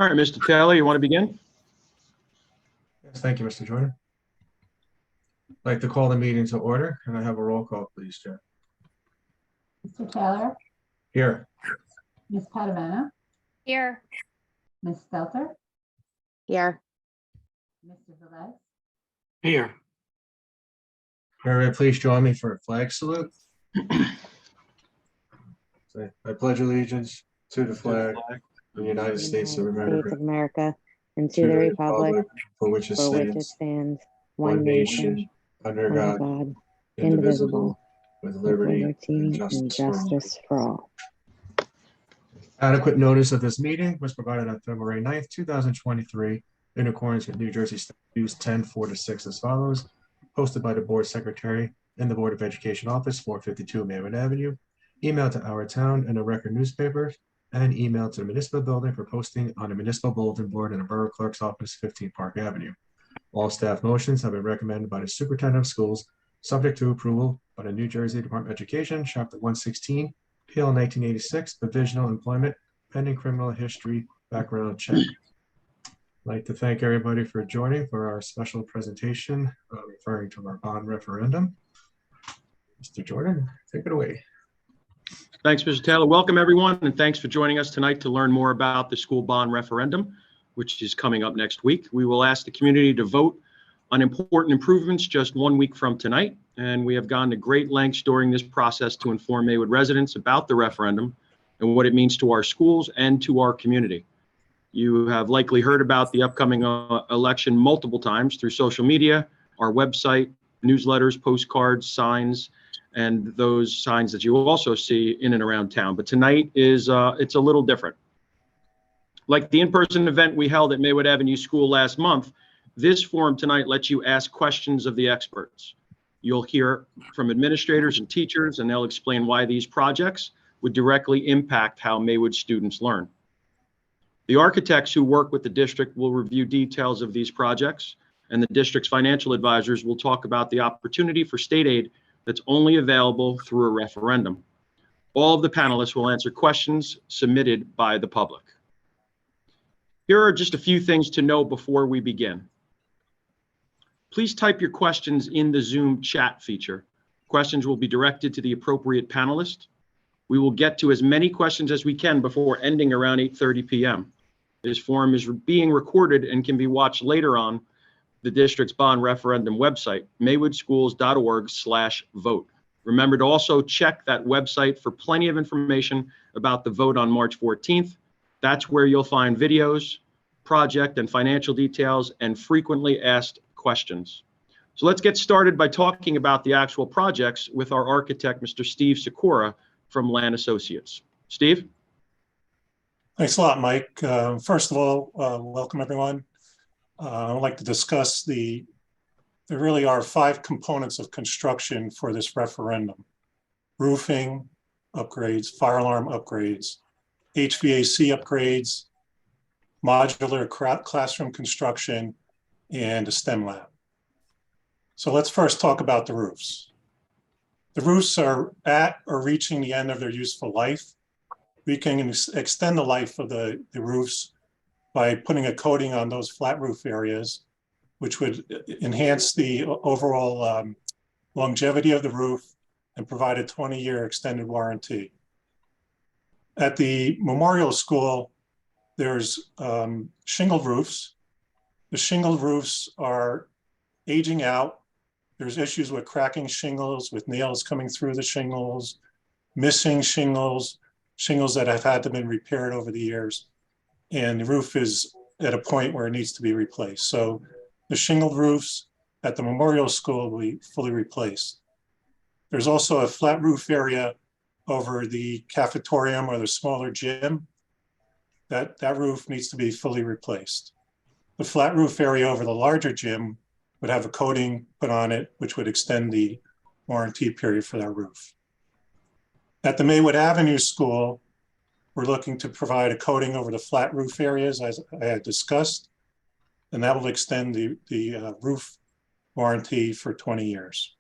All right, Mr. Taylor, you want to begin? Yes, thank you, Mr. Jordan. I'd like to call the meeting to order. Can I have a roll call, please, Chair? Mr. Taylor, Here. Ms. Padavano, Here. Ms. Stelter, Here. Mr. Velez, Here. Everybody, please join me for a flag salute. Say, I pledge allegiance to the flag of the United States of America, and to the republic for which it for which it stands, stands, one nation, under under God, God, indivisible, with with liberty liberty and and justice for all. Adequate notice of this meeting was provided on February 9th, 2023, in accordance with New Jersey Statutes 10-4-6 as follows. Posted by the Board Secretary in the Board of Education Office, 452 Maywood Avenue. Emailed to Our Town and the Record newspaper, and emailed to the Municipal Building for posting on the Municipal Bulletin Board in the Borough Clerk's Office, 15 Park Avenue. All staff motions have been recommended by the Superintendent of Schools, subject to approval by the New Jersey Department of Education, Chapter 116, PL 1986, Provisional Employment, Pending Criminal History Background Check. I'd like to thank everybody for joining for our special presentation referring to our bond referendum. Mr. Jordan, take it away. Thanks, Mr. Taylor. Welcome, everyone, and thanks for joining us tonight to learn more about the school bond referendum, which is coming up next week. We will ask the community to vote on important improvements just 1 week from tonight, and we have gone to great lengths during this process to inform Maywood residents about the referendum and what it means to our schools and to our community. You have likely heard about the upcoming election multiple times through social media, our website, newsletters, postcards, signs, and those signs that you will also see in and around town. But tonight is it's a little different. Like the in-person event we held at Maywood Avenue School last month, this forum tonight lets you ask questions of the experts. You'll hear from administrators and teachers, and they'll explain why these projects would directly impact how Maywood students learn. The architects who work with the district will review details of these projects, and the district's financial advisors will talk about the opportunity for state aid that's only available through a referendum. All of the panelists will answer questions submitted by the public. Here are just a few things to know before we begin. Please type your questions in the Zoom chat feature. Questions will be directed to the appropriate panelist. We will get to as many questions as we can before ending around 8:30 p.m. This forum is being recorded and can be watched later on the district's bond referendum website, maywoodschools.org/vote. Remember to also check that website for plenty of information about the vote on March 14th. That's where you'll find videos, project and financial details, and frequently asked questions. So let's get started by talking about the actual projects with our architect, Mr. Steve Sikora from Land Associates. Steve? Thanks a lot, Mike. First of all, welcome everyone. I'd like to discuss there really are 5 components of construction for this referendum: roofing upgrades, fire alarm upgrades, HVAC upgrades, modular classroom construction, and a STEM lab. So let's first talk about the roofs. The roofs are at or reaching the end of their useful life. We can extend the life of the roofs by putting a coating on those flat roof areas, which would enhance the overall longevity of the roof and provide a 20-year extended warranty. At the Memorial School, there's shingle roofs. The shingle roofs are aging out. There's issues with cracking shingles, with nails coming through the shingles, missing shingles, shingles that have had to be repaired over the years. And the roof is at a point where it needs to be replaced. So the shingled roofs at the Memorial School will be fully replaced. There's also a flat roof area over the cafetorium or the smaller gym. That roof needs to be fully replaced. The flat roof area over the larger gym would have a coating put on it, which would extend the warranty period for that roof. At the Maywood Avenue School, we're looking to provide a coating over the flat roof areas, as I had discussed, and that will extend the roof warranty for 20 years.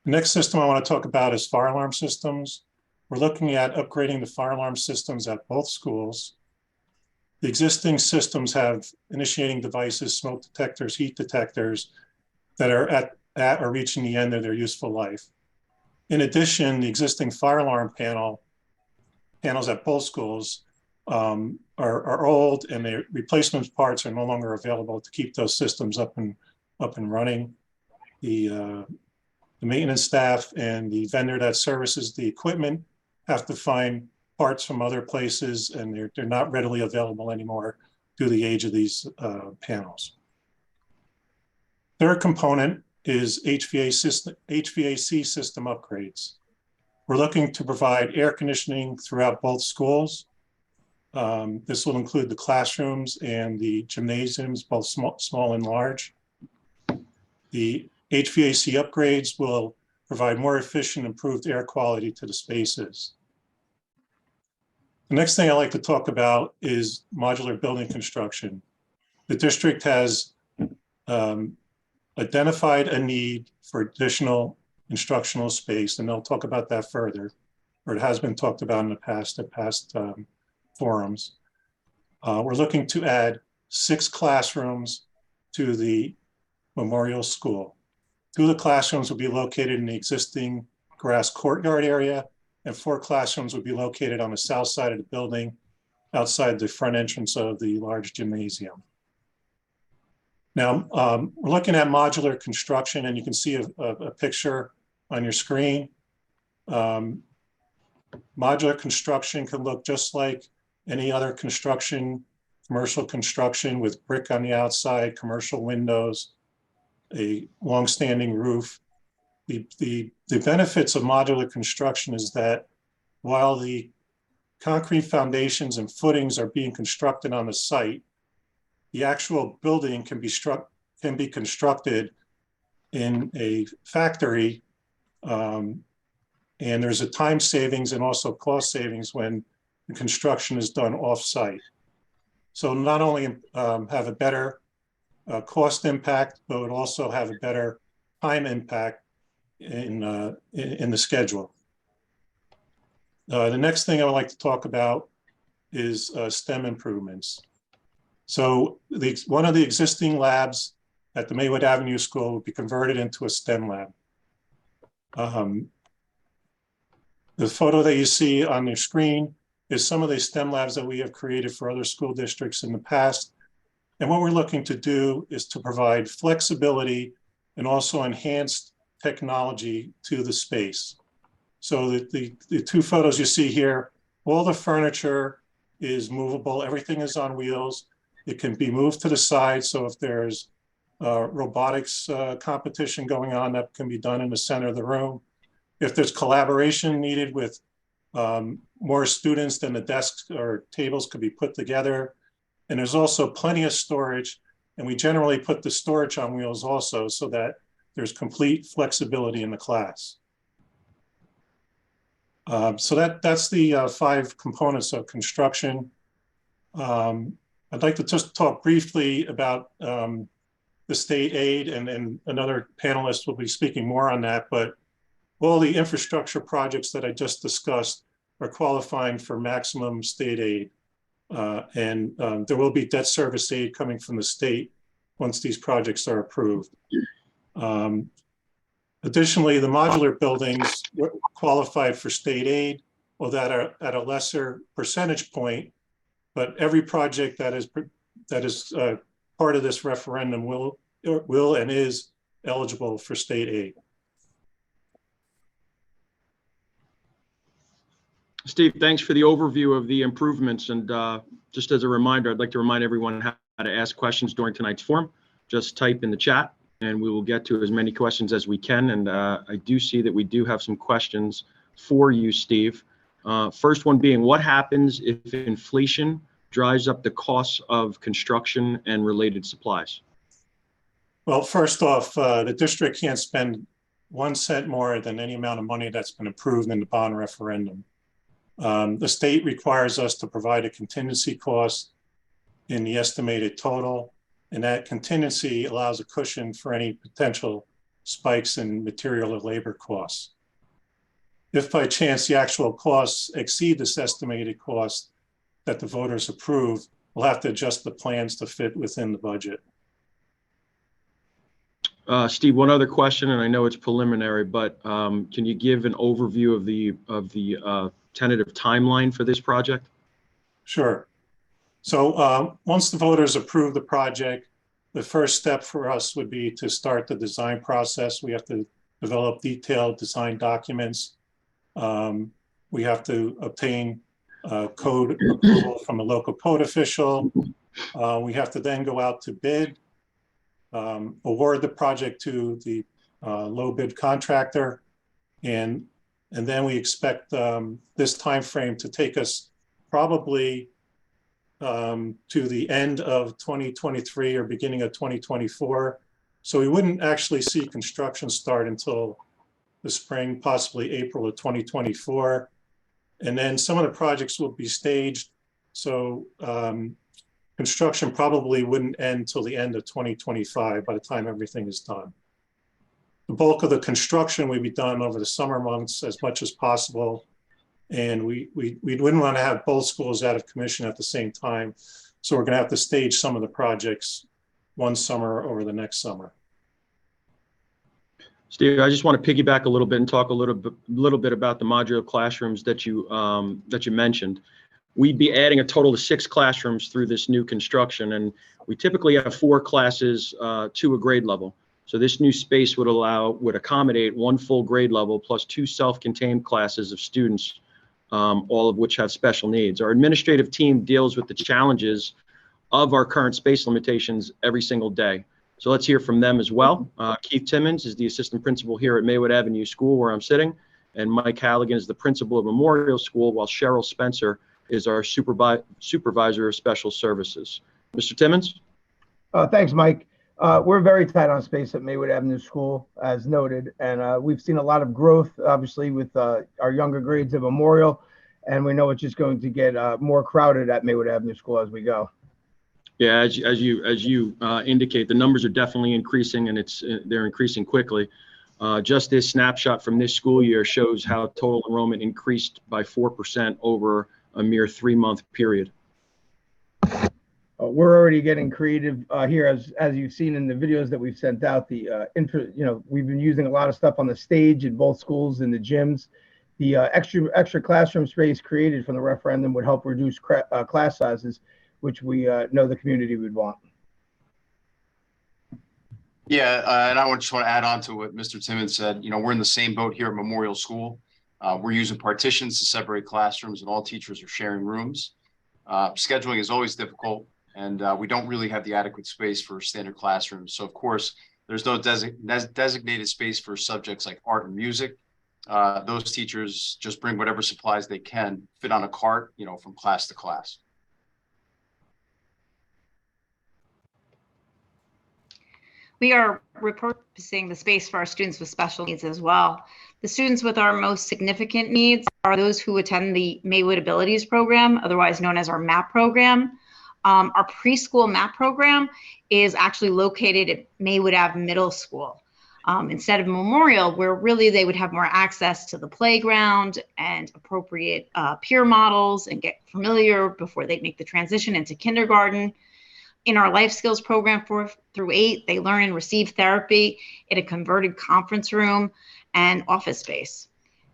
The next system I want to talk about is fire alarm systems. We're looking at upgrading the fire alarm systems at both schools. The existing systems have initiating devices, smoke detectors, heat detectors that are at or reaching the end of their useful life. In addition, the existing fire alarm panels at both schools are old, and their replacement parts are no longer available to keep those systems up and running. The maintenance staff and the vendor that services the equipment have to find parts from other places, and they're not readily available anymore due to the age of these panels. Third component is HVAC system upgrades. We're looking to provide air conditioning throughout both schools. This will include the classrooms and the gymnasiums, both small and large. The HVAC upgrades will provide more efficient, improved air quality to the spaces. The next thing I'd like to talk about is modular building construction. The district has identified a need for additional instructional space, and they'll talk about that further, or it has been talked about in the past at past forums. We're looking to add 6 classrooms to the Memorial School. 2 of the classrooms will be located in the existing grass courtyard area, and 4 classrooms will be located on the south side of the building outside the front entrance of the large gymnasium. Now, we're looking at modular construction, and you can see a picture on your screen. Modular construction can look just like any other construction, commercial construction, with brick on the outside, commercial windows, a long-standing roof. The benefits of modular construction is that while the concrete foundations and footings are being constructed on the site, the actual building can be constructed in a factory, and there's a time savings and also cost savings when the construction is done off-site. So not only have a better cost impact, but would also have a better time impact in the schedule. The next thing I would like to talk about is STEM improvements. So one of the existing labs at the Maywood Avenue School will be converted into a STEM lab. The photo that you see on your screen is some of the STEM labs that we have created for other school districts in the past. And what we're looking to do is to provide flexibility and also enhanced technology to the space. So the 2 photos you see here, all the furniture is movable, everything is on wheels. It can be moved to the side, so if there's robotics competition going on, that can be done in the center of the room. If there's collaboration needed with more students, then the desks or tables could be put together. And there's also plenty of storage, and we generally put the storage on wheels also so that there's complete flexibility in the class. So that's the 5 components of construction. I'd like to just talk briefly about the state aid, and another panelist will be speaking more on that, but all the infrastructure projects that I just discussed are qualifying for maximum state aid. And there will be debt service aid coming from the state once these projects are approved. Additionally, the modular buildings qualified for state aid, well, that are at a lesser percentage point, but every project that is part of this referendum will and is eligible for state aid. Steve, thanks for the overview of the improvements. And just as a reminder, I'd like to remind everyone how to ask questions during tonight's forum. Just type in the chat and we will get to as many questions as we can. And I do see that we do have some questions for you, Steve. First one being, what happens if inflation drives up the costs of construction and related supplies? Well, first off, the district can't spend 1 cent more than any amount of money that's been approved in the bond referendum. The state requires us to provide a contingency cost in the estimated total, and that contingency allows a cushion for any potential spikes in material or labor costs. If by chance the actual costs exceed this estimated cost that the voters approve, we'll have to adjust the plans to fit within the budget. Steve, one other question, and I know it's preliminary, but can you give an overview of the tentative timeline for this project? Sure. So once the voters approve the project, the first step for us would be to start the design process. We have to develop detailed design documents. We have to obtain code approval from a local code official. We have to then go out to bid, award the project to the low bid contractor, and then we expect this time frame to take us probably to the end of 2023 or beginning of 2024. So we wouldn't actually see construction start until the spring, possibly April of 2024. And then some of the projects will be staged. So construction probably wouldn't end till the end of 2025 by the time everything is done. The bulk of the construction will be done over the summer months as much as possible. And we wouldn't want to have both schools out of commission at the same time. So we're going to have to stage some of the projects one summer over the next summer. Steve, I just want to piggyback a little bit and talk a little bit about the modular classrooms that you mentioned. We'd be adding a total of 6 classrooms through this new construction, and we typically have 4 classes to a grade level. So this new space would accommodate 1 full grade level plus 2 self-contained classes of students, all of which have special needs. Our administrative team deals with the challenges of our current space limitations every single day. So let's hear from them as well. Keith Timmons is the assistant principal here at Maywood Avenue School, where I'm sitting, and Mike Halligan is the principal of Memorial School, while Cheryl Spencer is our supervisor of special services. Mr. Timmons? Thanks, Mike. We're very tight on space at Maywood Avenue School, as noted, and we've seen a lot of growth, obviously, with our younger grades at Memorial, and we know it's just going to get more crowded at Maywood Avenue School as we go. Yeah, as you indicate, the numbers are definitely increasing, and they're increasing quickly. Just this snapshot from this school year shows how total enrollment increased by 4% over a mere 3-month period. We're already getting creative here, as you've seen in the videos that we've sent out. We've been using a lot of stuff on the stage in both schools, in the gyms. The extra classroom space created from the referendum would help reduce class sizes, which we know the community would want. Yeah, and I just want to add on to what Mr. Timmons said. You know, we're in the same boat here at Memorial School. We're using partitions to separate classrooms, and all teachers are sharing rooms. Scheduling is always difficult, and we don't really have the adequate space for standard classrooms. So, of course, there's no designated space for subjects like art and music. Those teachers just bring whatever supplies they can fit on a cart, you know, from class to class. We are repurposing the space for our students with special needs as well. The students with our most significant needs are those who attend the Maywood Abilities program, otherwise known as our MAP program. Our preschool MAP program is actually located at Maywood Ave Middle School. Instead of Memorial, where really they would have more access to the playground and appropriate peer models and get familiar before they make the transition into kindergarten. In our life skills program 4 through 8, they learn and receive therapy in a converted conference room and office space.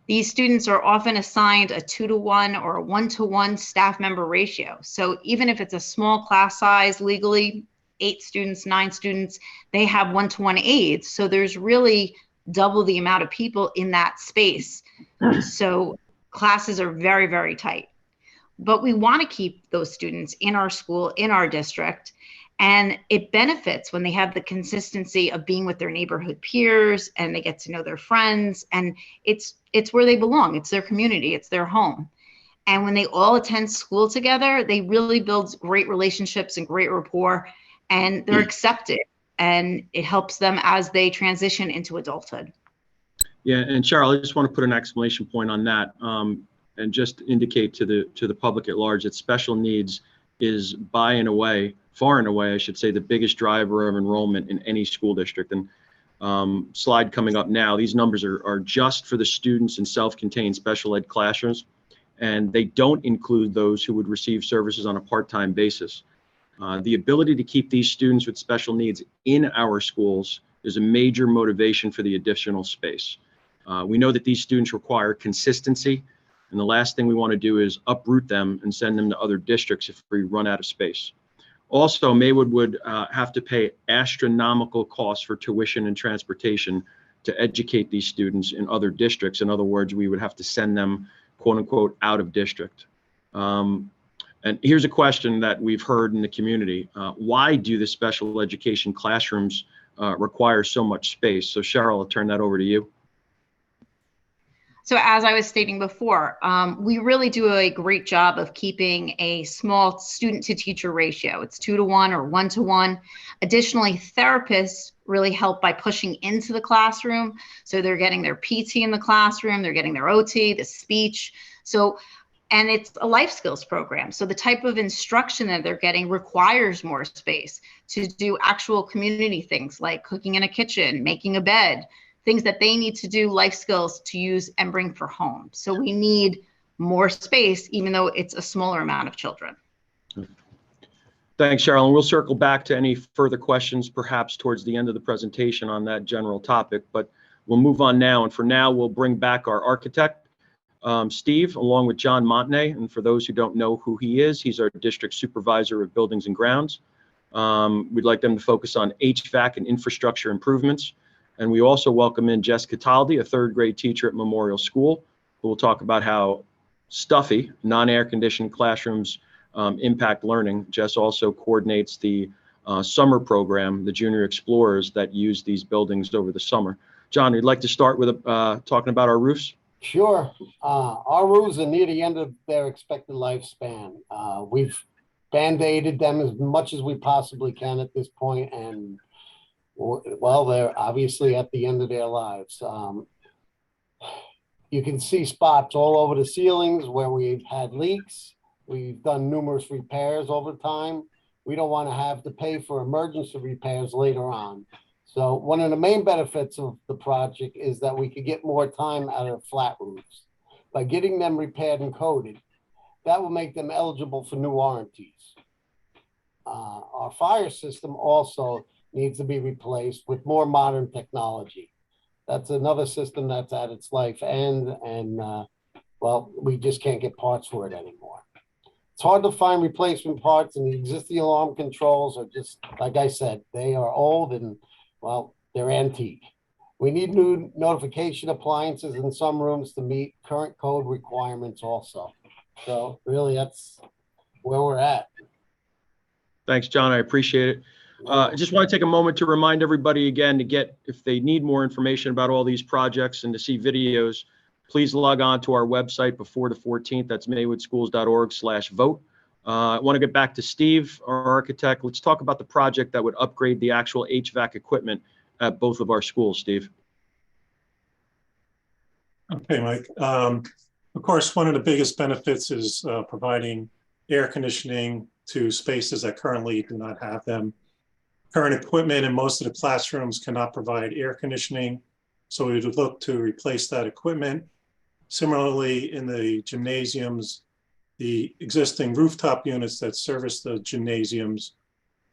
These students are often assigned a 2-to-1 or a 1-to-1 staff member ratio. So even if it's a small class size, legally 8 students, 9 students, they have 1-to-1 aides. So there's really double the amount of people in that space. So classes are very, very tight. But we want to keep those students in our school, in our district, and it benefits when they have the consistency of being with their neighborhood peers and they get to know their friends, and it's where they belong. It's their community, it's their home. And when they all attend school together, they really build great relationships and great rapport, and they're accepted, and it helps them as they transition into adulthood. Yeah, and Cheryl, I just want to put an exclamation point on that. And just indicate to the public at large that special needs is far and away, I should say, the biggest driver of enrollment in any school district. And slide coming up now, these numbers are just for the students in self-contained special ed classrooms, and they don't include those who would receive services on a part-time basis. The ability to keep these students with special needs in our schools is a major motivation for the additional space. We know that these students require consistency, and the last thing we want to do is uproot them and send them to other districts if we run out of space. Also, Maywood would have to pay astronomical costs for tuition and transportation to educate these students in other districts. In other words, we would have to send them, quote unquote, out of district. And here's a question that we've heard in the community. Why do the special education classrooms require so much space? So Cheryl, I'll turn that over to you. So as I was stating before, we really do a great job of keeping a small student to teacher ratio. It's 2-to-1 or 1-to-1. Additionally, therapists really help by pushing into the classroom. So they're getting their PT in the classroom, they're getting their OT, the speech. And it's a life skills program. So the type of instruction that they're getting requires more space to do actual community things like cooking in a kitchen, making a bed, things that they need to do, life skills to use and bring for home. So we need more space, even though it's a smaller amount of children. Thanks, Cheryl. And we'll circle back to any further questions, perhaps towards the end of the presentation on that general topic, but we'll move on now. And for now, we'll bring back our architect, Steve, along with John Montenay. And for those who don't know who he is, he's our district supervisor of buildings and grounds. We'd like them to focus on HVAC and infrastructure improvements. And we also welcome in Jess Cataldi, a third grade teacher at Memorial School, who will talk about how stuffy, non-air conditioned classrooms impact learning. Jess also coordinates the summer program, the Junior Explorers, that use these buildings over the summer. John, we'd like to start with talking about our roofs. Sure. Our roofs are near the end of their expected lifespan. We've band-aided them as much as we possibly can at this point, and well, they're obviously at the end of their lives. You can see spots all over the ceilings where we've had leaks. We've done numerous repairs over time. We don't want to have to pay for emergency repairs later on. So one of the main benefits of the project is that we could get more time out of flat roofs. By getting them repaired and coated, that will make them eligible for new warranties. Our fire system also needs to be replaced with more modern technology. That's another system that's at its life end, and well, we just can't get parts for it anymore. It's hard to find replacement parts, and the existing alarm controls are just, like I said, they are old and, well, they're antique. We need new notification appliances in some rooms to meet current code requirements also. So really, that's where we're at. Thanks, John. I appreciate it. I just want to take a moment to remind everybody again to get, if they need more information about all these projects and to see videos, please log on to our website before the 14th. That's maywoodschools.org/vote. I want to get back to Steve, our architect. Let's talk about the project that would upgrade the actual HVAC equipment at both of our schools, Steve. Okay, Mike. Of course, one of the biggest benefits is providing air conditioning to spaces that currently do not have them. Current equipment in most of the classrooms cannot provide air conditioning, so we would look to replace that equipment. Similarly, in the gymnasiums, the existing rooftop units that service the gymnasiums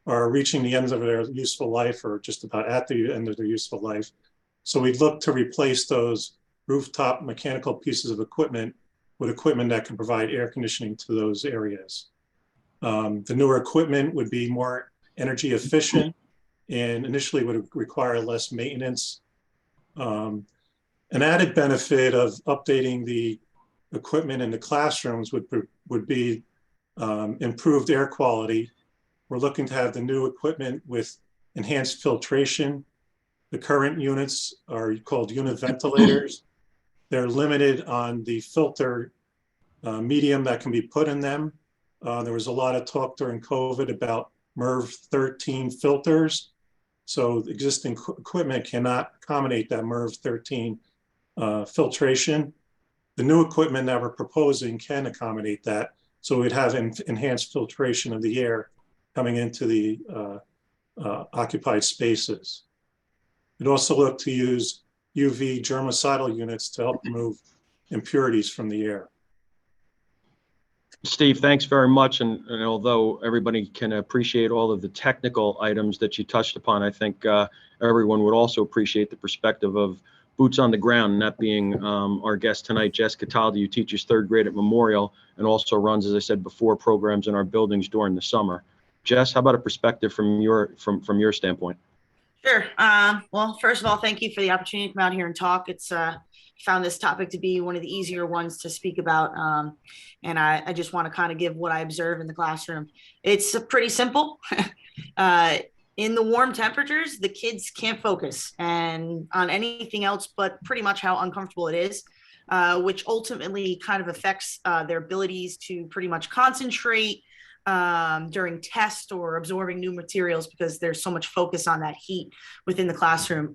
are reaching the end of their useful life, or just about at the end of their useful life. So we'd look to replace those rooftop mechanical pieces of equipment with equipment that can provide air conditioning to those areas. The newer equipment would be more energy efficient and initially would require less maintenance. An added benefit of updating the equipment in the classrooms would be improved air quality. We're looking to have the new equipment with enhanced filtration. The current units are called unit ventilators. They're limited on the filter medium that can be put in them. There was a lot of talk during COVID about MERV 13 filters. So the existing equipment cannot accommodate that MERV 13 filtration. The new equipment that we're proposing can accommodate that. So we'd have enhanced filtration of the air coming into the occupied spaces. We'd also look to use UV germicidal units to help remove impurities from the air. Steve, thanks very much. And although everybody can appreciate all of the technical items that you touched upon, I think everyone would also appreciate the perspective of boots on the ground, and that being our guest tonight, Jess Cataldi, who teaches third grade at Memorial and also runs, as I said before, programs in our buildings during the summer. Jess, how about a perspective from your standpoint? Sure. Well, first of all, thank you for the opportunity to come out here and talk. It's found this topic to be one of the easier ones to speak about. And I just want to kind of give what I observe in the classroom. It's pretty simple. In the warm temperatures, the kids can't focus and on anything else but pretty much how uncomfortable it is, which ultimately kind of affects their abilities to pretty much concentrate during tests or absorbing new materials because there's so much focus on that heat within the classroom.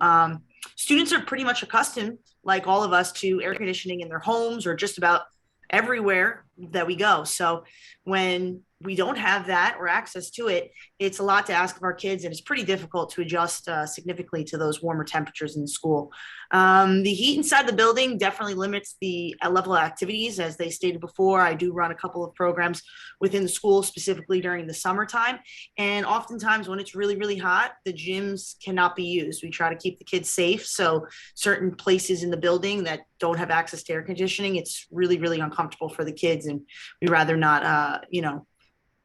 Students are pretty much accustomed, like all of us, to air conditioning in their homes or just about everywhere that we go. So when we don't have that or access to it, it's a lot to ask of our kids, and it's pretty difficult to adjust significantly to those warmer temperatures in the school. The heat inside the building definitely limits the level of activities. As they stated before, I do run a couple of programs within the school, specifically during the summertime. And oftentimes when it's really, really hot, the gyms cannot be used. We try to keep the kids safe. So certain places in the building that don't have access to air conditioning, it's really, really uncomfortable for the kids. And we rather not,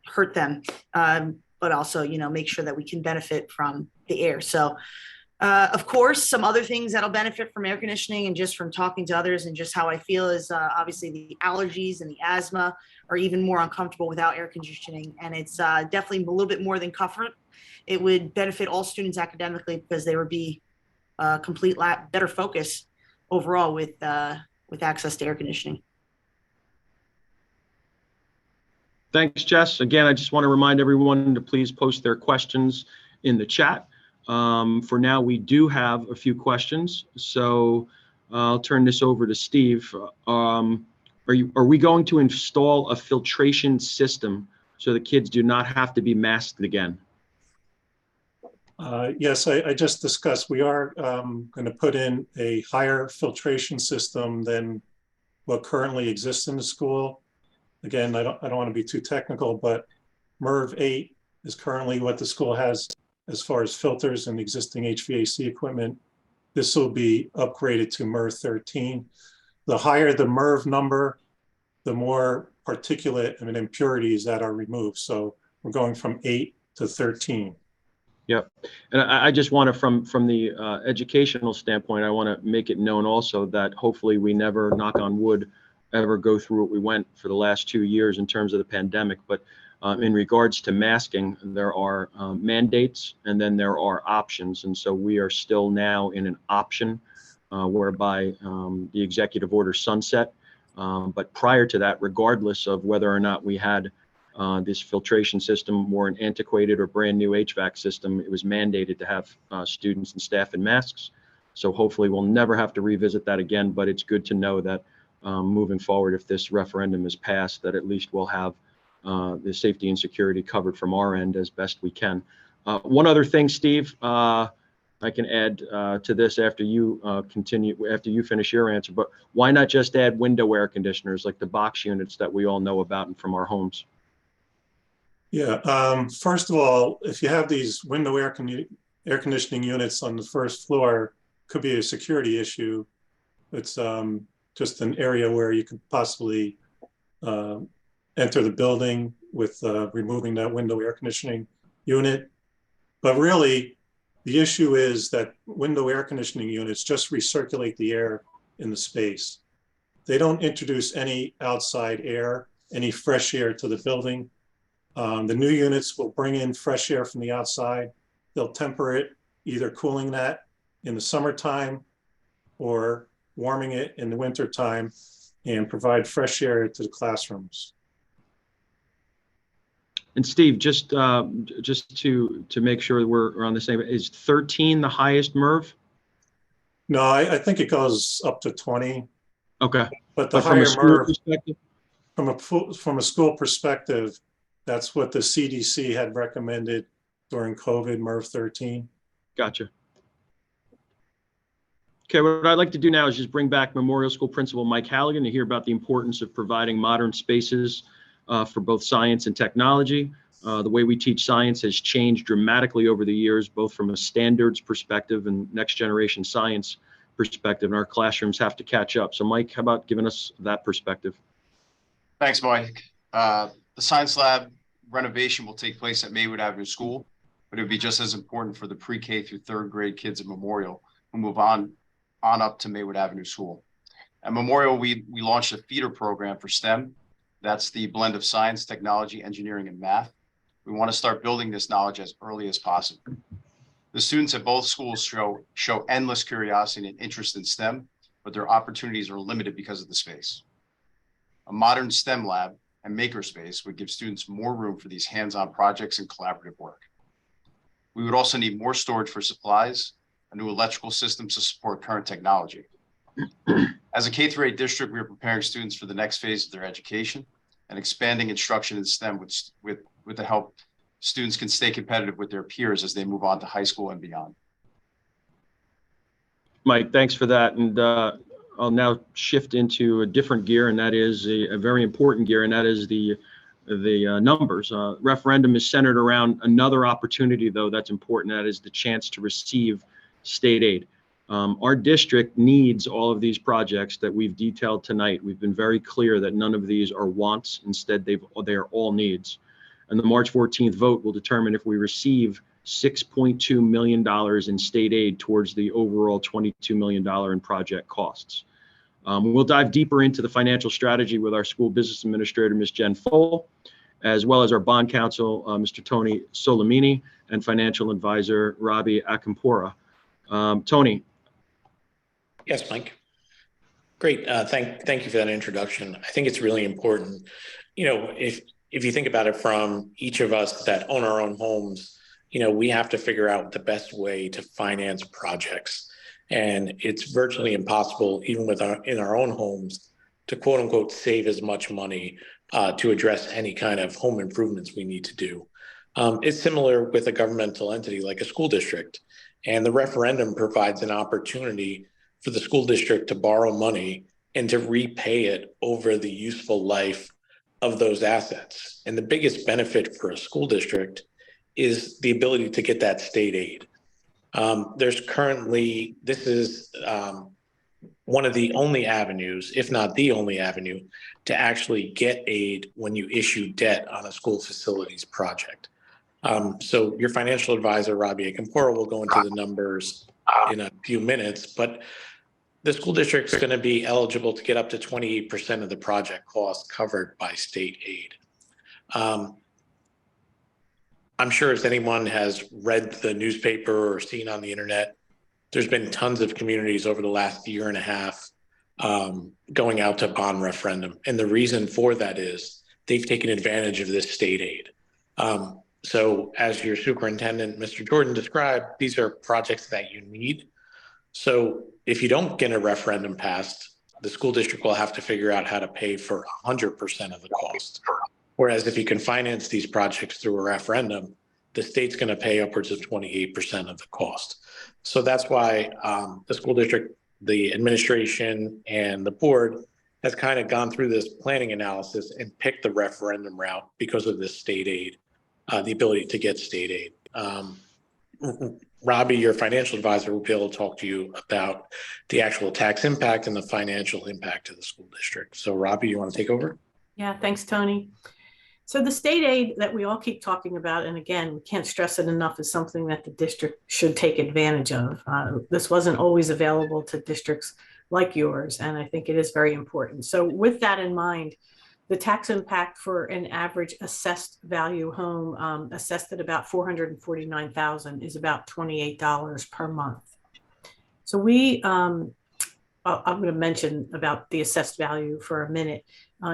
hurt them, but also, make sure that we can benefit from the air. So, of course, some other things that'll benefit from air conditioning and just from talking to others and just how I feel is obviously the allergies and the asthma are even more uncomfortable without air conditioning. And it's definitely a little bit more than comfort. It would benefit all students academically because there would be better focus overall with access to air conditioning. Thanks, Jess. Again, I just want to remind everyone to please post their questions in the chat. For now, we do have a few questions, so I'll turn this over to Steve. Are we going to install a filtration system so the kids do not have to be masked again? Yes, I just discussed, we are going to put in a higher filtration system than what currently exists in the school. Again, I don't want to be too technical, but MERV 8 is currently what the school has as far as filters and existing HVAC equipment. This will be upgraded to MERV 13. The higher the MERV number, the more particulate and impurities that are removed. So we're going from 8 to 13. Yep. And I just want to, from the educational standpoint, I want to make it known also that hopefully we never, knock on wood, ever go through what we went for the last 2 years in terms of the pandemic. But in regards to masking, there are mandates and then there are options. And so we are still now in an option whereby the executive order sunset. But prior to that, regardless of whether or not we had this filtration system or an antiquated or brand new HVAC system, it was mandated to have students and staff in masks. So hopefully we'll never have to revisit that again, but it's good to know that moving forward, if this referendum is passed, that at least we'll have the safety and security covered from our end as best we can. One other thing, Steve, I can add to this after you after you finish your answer, but why not just add window air conditioners like the box units that we all know about and from our homes? Yeah, first of all, if you have these window air conditioning units on the first floor, could be a security issue. It's just an area where you could possibly enter the building with removing that window air conditioning unit. But really, the issue is that window air conditioning units just recirculate the air in the space. They don't introduce any outside air, any fresh air to the building. The new units will bring in fresh air from the outside. They'll temper it, either cooling that in the summertime or warming it in the wintertime, and provide fresh air to the classrooms. And Steve, just to make sure we're on the same, is 13 the highest MERV? No, I think it goes up to 20. Okay. But the higher MERV, from a school perspective, that's what the CDC had recommended during COVID, MERV 13. Gotcha. Okay, what I'd like to do now is just bring back Memorial School Principal Mike Halligan to hear about the importance of providing modern spaces for both science and technology. The way we teach science has changed dramatically over the years, both from a standards perspective and next generation science perspective, and our classrooms have to catch up. So Mike, how about giving us that perspective? Thanks, Mike. The science lab renovation will take place at Maywood Avenue School, but it would be just as important for the pre-K through third grade kids at Memorial who move on up to Maywood Avenue School. At Memorial, we launched a feeder program for STEM. That's the blend of science, technology, engineering, and math. We want to start building this knowledge as early as possible. The students at both schools show endless curiosity and interest in STEM, but their opportunities are limited because of the space. A modern STEM lab and makerspace would give students more room for these hands-on projects and collaborative work. We would also need more storage for supplies, a new electrical system to support current technology. As a K-8 district, we are preparing students for the next phase of their education and expanding instruction in STEM with the help students can stay competitive with their peers as they move on to high school and beyond. Mike, thanks for that. And I'll now shift into a different gear, and that is a very important gear, and that is the numbers. Referendum is centered around another opportunity, though, that's important. That is the chance to receive state aid. Our district needs all of these projects that we've detailed tonight. We've been very clear that none of these are wants. Instead, they are all needs. And the March 14th vote will determine if we receive $6.2 million in state aid towards the overall $22 million in project costs. We'll dive deeper into the financial strategy with our school business administrator, Ms. Jen Foll, as well as our bond counsel, Mr. Tony Solimini, and financial advisor, Robbie Akampora. Tony. Yes, Mike. Great. Thank you for that introduction. I think it's really important. You know, if you think about it from each of us that own our own homes, you know, we have to figure out the best way to finance projects. And it's virtually impossible, even in our own homes, to quote unquote save as much money to address any kind of home improvements we need to do. It's similar with a governmental entity like a school district. And the referendum provides an opportunity for the school district to borrow money and to repay it over the useful life of those assets. And the biggest benefit for a school district is the ability to get that state aid. This is one of the only avenues, if not the only avenue, to actually get aid when you issue debt on a school facilities project. So your financial advisor, Robbie Akampora, will go into the numbers in a few minutes, but the school district is going to be eligible to get up to 28% of the project cost covered by state aid. I'm sure as anyone has read the newspaper or seen on the internet, there's been tons of communities over the last year and a half going out to bond referendum. And the reason for that is they've taken advantage of this state aid. So as your superintendent, Mr. Jordan, described, these are projects that you need. So if you don't get a referendum passed, the school district will have to figure out how to pay for 100% of the cost. Whereas if you can finance these projects through a referendum, the state's going to pay upwards of 28% of the cost. So that's why the school district, the administration, and the board has kind of gone through this planning analysis and picked the referendum route because of this state aid, the ability to get state aid. Robbie, your financial advisor, will be able to talk to you about the actual tax impact and the financial impact to the school district. So Robbie, you want to take over? Yeah, thanks, Tony. So the state aid that we all keep talking about, and again, we can't stress it enough, is something that the district should take advantage of. This wasn't always available to districts like yours, and I think it is very important. So with that in mind, the tax impact for an average assessed value home assessed at about $449,000 is about $28 per month. So I'm going to mention about the assessed value for a minute.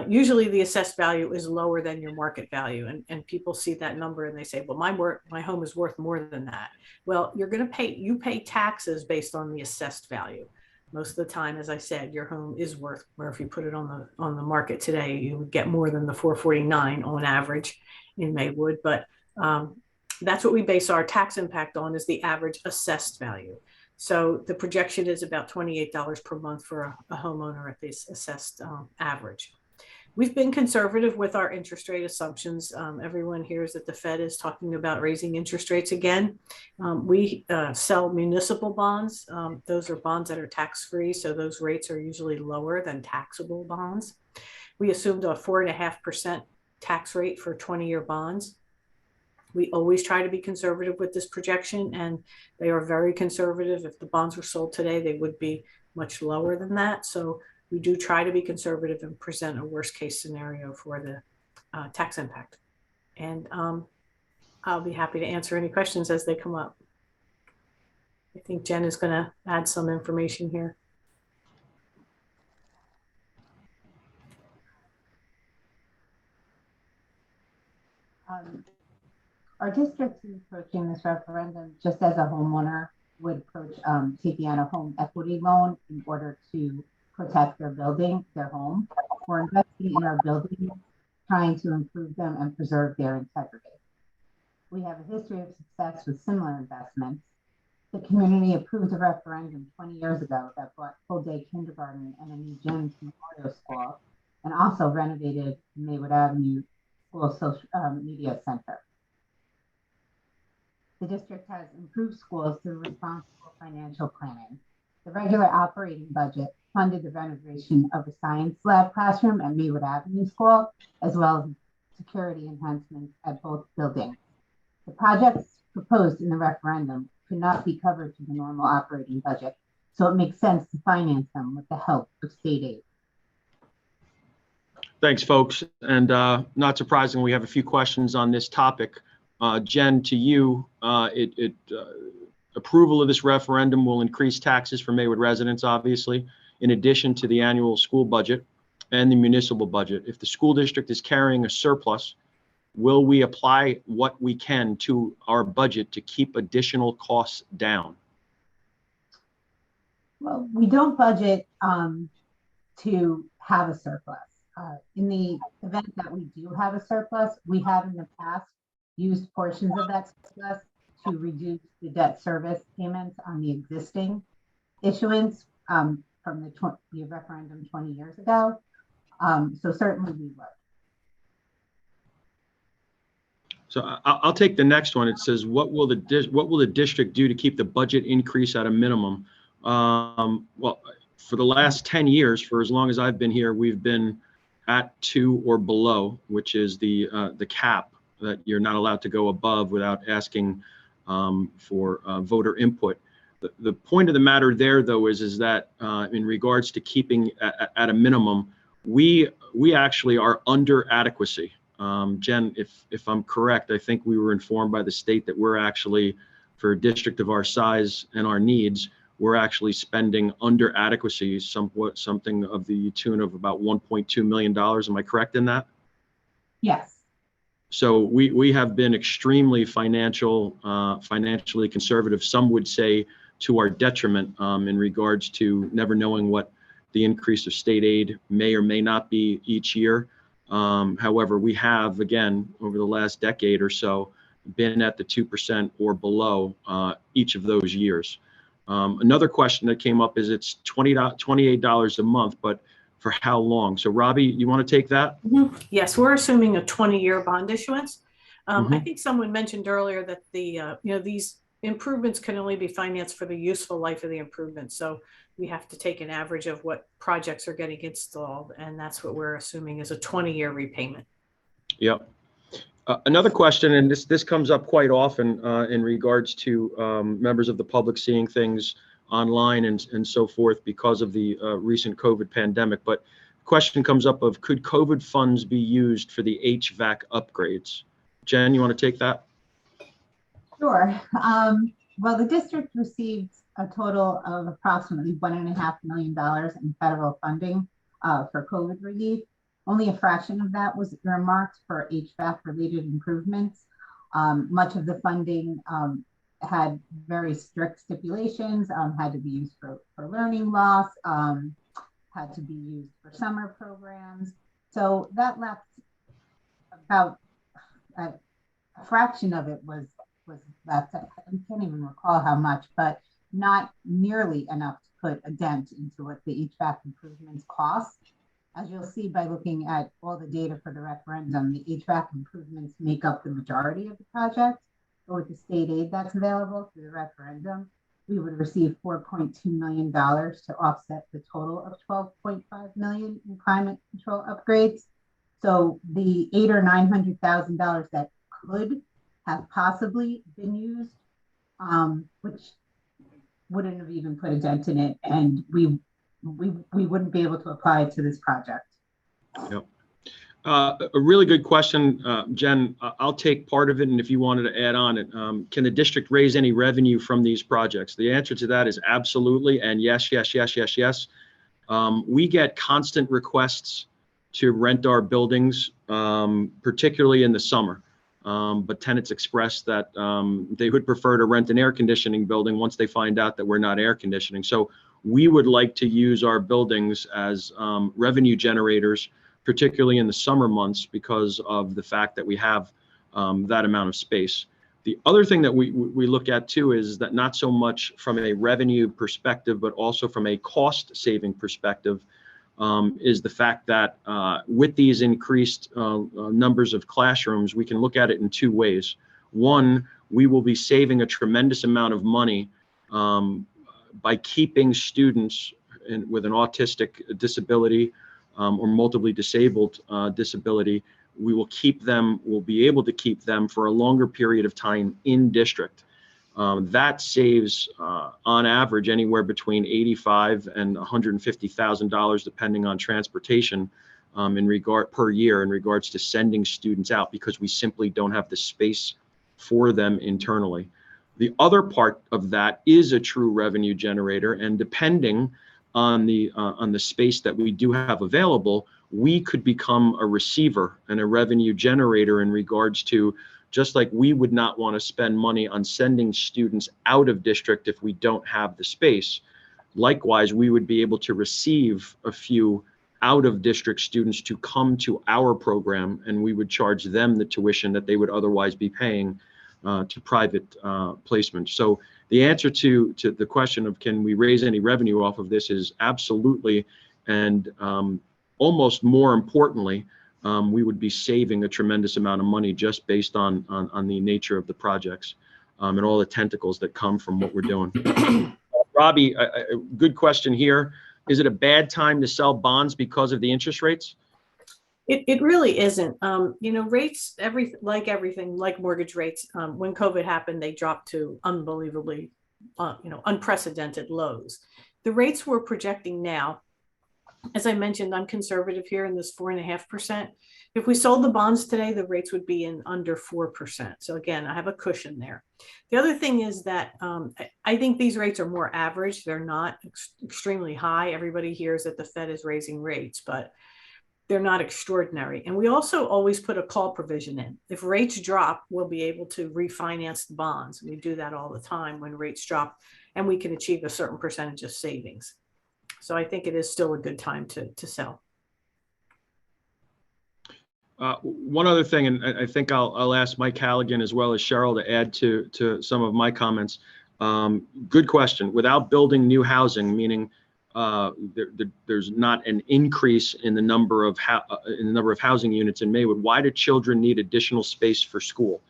Usually the assessed value is lower than your market value, and people see that number and they say, well, my home is worth more than that. Well, you pay taxes based on the assessed value. Most of the time, as I said, your home is worth, where if you put it on the market today, you would get more than the $449 on average in Maywood. But that's what we base our tax impact on, is the average assessed value. So the projection is about $28 per month for a homeowner at this assessed average. We've been conservative with our interest rate assumptions. Everyone hears that the Fed is talking about raising interest rates again. We sell municipal bonds. Those are bonds that are tax-free, so those rates are usually lower than taxable bonds. We assumed a 4.5% tax rate for 20-year bonds. We always try to be conservative with this projection, and they are very conservative. If the bonds were sold today, they would be much lower than that. So we do try to be conservative and present a worst case scenario for the tax impact. And I'll be happy to answer any questions as they come up. I think Jen is going to add some information here. Our district is approaching this referendum just as a homeowner would approach taking out a home equity loan in order to protect their building, their home. We're investing in our buildings, trying to improve them and preserve their integrity. We have a history of success with similar investments. The community approved a referendum 20 years ago that brought full-day kindergarten and a new gym to Memorial School, and also renovated Maywood Avenue School Social Media Center. The district has improved schools through responsible financial planning. The regular operating budget funded the renovation of a science lab classroom at Maywood Avenue School, as well as security enhancements at both buildings. The projects proposed in the referendum could not be covered through the normal operating budget, so it makes sense to finance them with the help of state aid. Thanks, folks. And not surprising, we have a few questions on this topic. Jen, to you, approval of this referendum will increase taxes for Maywood residents, obviously, in addition to the annual school budget and the municipal budget. If the school district is carrying a surplus, will we apply what we can to our budget to keep additional costs down? Well, we don't budget to have a surplus. In the event that we do have a surplus, we have in the past used portions of that surplus to reduce the debt service payments on the existing issuance from the referendum 20 years ago. So certainly we would. So I'll take the next one. It says, what will the district do to keep the budget increase at a minimum? Well, for the last 10 years, for as long as I've been here, we've been at 2 or below, which is the cap that you're not allowed to go above without asking for voter input. The point of the matter there, though, is that in regards to keeping at a minimum, we actually are under adequacy. Jen, if I'm correct, I think we were informed by the state that we're actually, for a district of our size and our needs, we're actually spending under adequacy, something of the tune of about $1.2 million. Am I correct in that? Yes. So we have been extremely financially conservative. Some would say to our detriment in regards to never knowing what the increase of state aid may or may not be each year. However, we have, again, over the last decade or so, been at the 2% or below each of those years. Another question that came up is it's $28 a month, but for how long? So Robbie, you want to take that? Mm-hmm. Yes, we're assuming a 20-year bond issuance. I think someone mentioned earlier that these improvements can only be financed for the useful life of the improvement. So we have to take an average of what projects are getting installed, and that's what we're assuming is a 20-year repayment. Yep. Another question, and this comes up quite often in regards to members of the public seeing things online and so forth because of the recent COVID pandemic. But question comes up of, could COVID funds be used for the HVAC upgrades? Jen, you want to take that? Sure. Well, the district received a total of approximately $1.5 million in federal funding for COVID relief. Only a fraction of that was earmarked for HVAC-related improvements. Much of the funding had very strict stipulations, had to be used for learning loss, had to be used for summer programs. So that left about a fraction of it was left. I can't even recall how much, but not nearly enough to put a dent into what the HVAC improvements cost. As you'll see by looking at all the data for the referendum, the HVAC improvements make up the majority of the project. But with the state aid that's available through the referendum, we would receive $4.2 million to offset the total of $12.5 million in climate control upgrades. So the $800,000 or $900,000 that could have possibly been used, which wouldn't have even put a dent in it, and we wouldn't be able to apply to this project. Yep. A really good question, Jen. I'll take part of it, and if you wanted to add on it, can the district raise any revenue from these projects? The answer to that is absolutely, and yes, yes, yes, yes, yes. We get constant requests to rent our buildings, particularly in the summer. But tenants express that they would prefer to rent an air conditioning building once they find out that we're not air conditioning. So we would like to use our buildings as revenue generators, particularly in the summer months, because of the fact that we have that amount of space. The other thing that we look at too is that not so much from a revenue perspective, but also from a cost saving perspective, is the fact that with these increased numbers of classrooms, we can look at it in two ways. One, we will be saving a tremendous amount of money by keeping students with an autistic disability or multiply disabled disability. We'll be able to keep them for a longer period of time in district. That saves on average anywhere between $85,000 and $150,000 depending on transportation per year in regards to sending students out, because we simply don't have the space for them internally. The other part of that is a true revenue generator, and depending on the space that we do have available, we could become a receiver and a revenue generator in regards to, just like we would not want to spend money on sending students out of district if we don't have the space. Likewise, we would be able to receive a few out of district students to come to our program, and we would charge them the tuition that they would otherwise be paying to private placement. So the answer to the question of can we raise any revenue off of this is absolutely, and almost more importantly, we would be saving a tremendous amount of money just based on the nature of the projects and all the tentacles that come from what we're doing. Robbie, a good question here. Is it a bad time to sell bonds because of the interest rates? It really isn't. Rates, everything, like mortgage rates, when COVID happened, they dropped to unbelievably, unprecedented lows. The rates we're projecting now, as I mentioned, I'm conservative here in this 4.5%. If we sold the bonds today, the rates would be in under 4%. So again, I have a cushion there. The other thing is that I think these rates are more average. They're not extremely high. Everybody hears that the Fed is raising rates, but they're not extraordinary. And we also always put a call provision in. If rates drop, we'll be able to refinance the bonds. We do that all the time when rates drop, and we can achieve a certain percentage of savings. So I think it is still a good time to sell. One other thing, and I think I'll ask Mike Halligan as well as Cheryl to add to some of my comments. Good question. Without building new housing, meaning there's not an increase in the number of housing units in Maywood, why do children need additional space for school?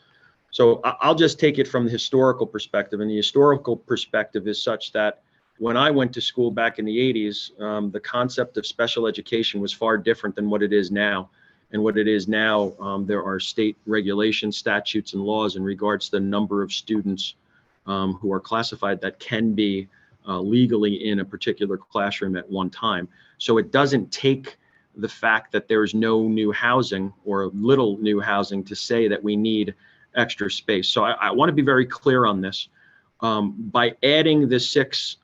So I'll just take it from the historical perspective, and the historical perspective is such that when I went to school back in the 80s, the concept of special education was far different than what it is now. And what it is now, there are state regulations, statutes, and laws in regards to the number of students who are classified that can be legally in a particular classroom at one time. So it doesn't take the fact that there's no new housing or little new housing to say that we need extra space. So I want to be very clear on this. By adding the 6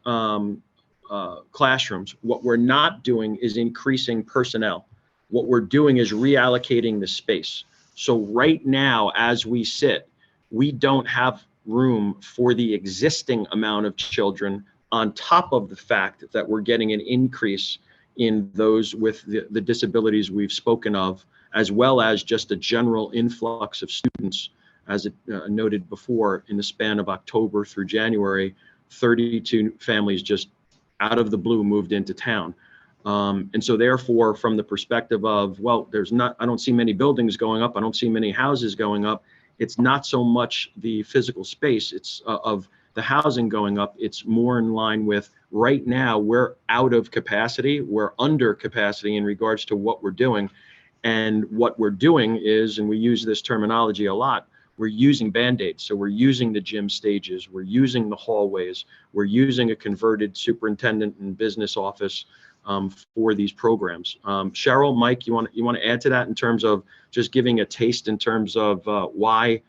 classrooms, what we're not doing is increasing personnel. What we're doing is reallocating the space. So right now, as we sit, we don't have room for the existing amount of children, on top of the fact that we're getting an increase in those with the disabilities we've spoken of, as well as just a general influx of students. As it noted before, in the span of October through January, 32 families just out of the blue moved into town. And so therefore, from the perspective of, well, I don't see many buildings going up. I don't see many houses going up. It's not so much the physical space, it's of the housing going up. It's more in line with right now, we're out of capacity. We're under capacity in regards to what we're doing. And what we're doing is, and we use this terminology a lot, we're using Band-Aids. So we're using the gym stages, we're using the hallways, we're using a converted superintendent and business office for these programs. Cheryl, Mike, you want to add to that in terms of just giving a taste in terms of why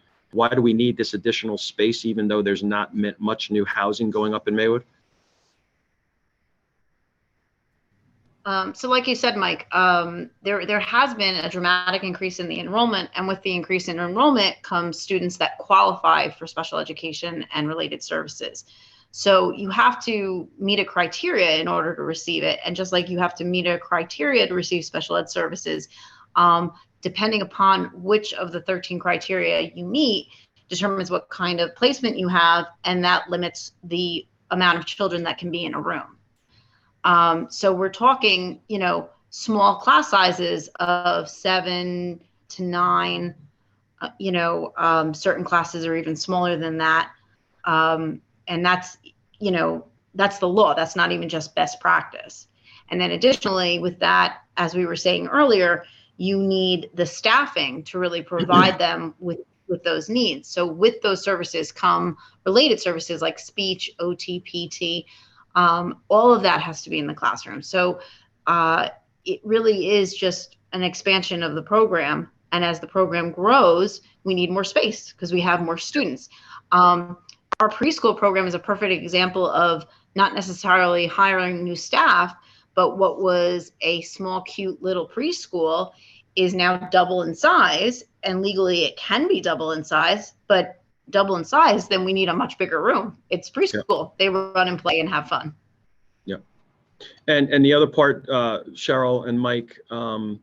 do we need this additional space, even though there's not much new housing going up in Maywood? So like you said, Mike, there has been a dramatic increase in the enrollment, and with the increase in enrollment comes students that qualify for special education and related services. So you have to meet a criteria in order to receive it. And just like you have to meet a criteria to receive special ed services, depending upon which of the 13 criteria you meet determines what kind of placement you have, and that limits the amount of children that can be in a room. So we're talking, small class sizes of 7 to 9, certain classes are even smaller than that. And that's the law. That's not even just best practice. And then additionally with that, as we were saying earlier, you need the staffing to really provide them with those needs. So with those services come related services like speech, OT, PT, all of that has to be in the classroom. So it really is just an expansion of the program. And as the program grows, we need more space because we have more students. Our preschool program is a perfect example of not necessarily hiring new staff, but what was a small, cute little preschool is now double in size. And legally it can be double in size, but double in size, then we need a much bigger room. It's preschool. Yep. They run and play and have fun. Yep. And the other part, Cheryl and Mike, from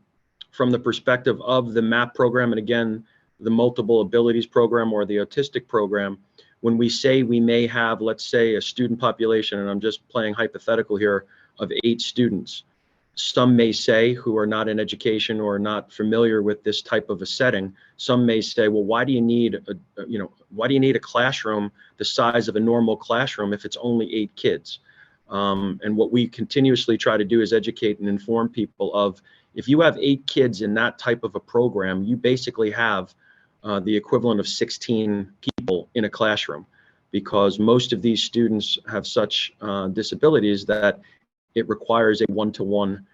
the perspective of the MAP program, and again, the multiple abilities program or the autistic program, when we say we may have, let's say, a student population, and I'm just playing hypothetical here, of 8 students, some may say, who are not in education or not familiar with this type of a setting, some may say, well, why do you need a classroom the size of a normal classroom if it's only 8 kids? And what we continuously try to do is educate and inform people of, if you have 8 kids in that type of a program, you basically have the equivalent of 16 people in a classroom, because most of these students have such disabilities that it requires a one-to-one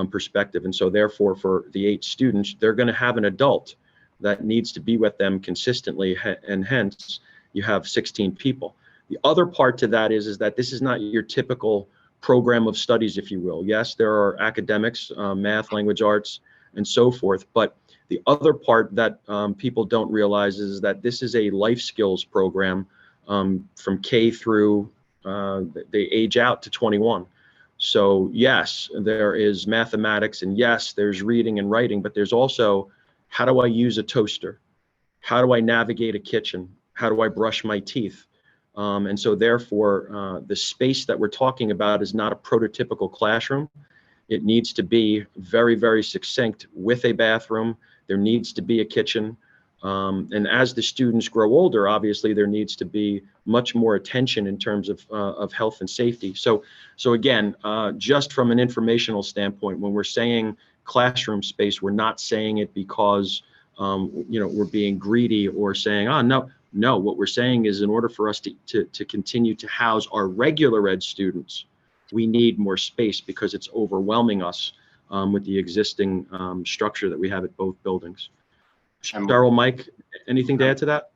perspective. And so therefore, for the 8 students, they're going to have an adult that needs to be with them consistently, and hence you have 16 people. The other part to that is that this is not your typical program of studies, if you will. Yes, there are academics, math, language arts, and so forth, but the other part that people don't realize is that this is a life skills program from K through they age out to 21. So yes, there is mathematics, and yes, there's reading and writing, but there's also, how do I use a toaster? How do I navigate a kitchen? How do I brush my teeth? And so therefore, the space that we're talking about is not a prototypical classroom. It needs to be very, very succinct with a bathroom. There needs to be a kitchen. And as the students grow older, obviously there needs to be much more attention in terms of health and safety. So again, just from an informational standpoint, when we're saying classroom space, we're not saying it because we're being greedy or saying, oh, no, what we're saying is, in order for us to continue to house our regular ed students, we need more space because it's overwhelming us with the existing structure that we have at both buildings. Cheryl, Mike, anything to add to that?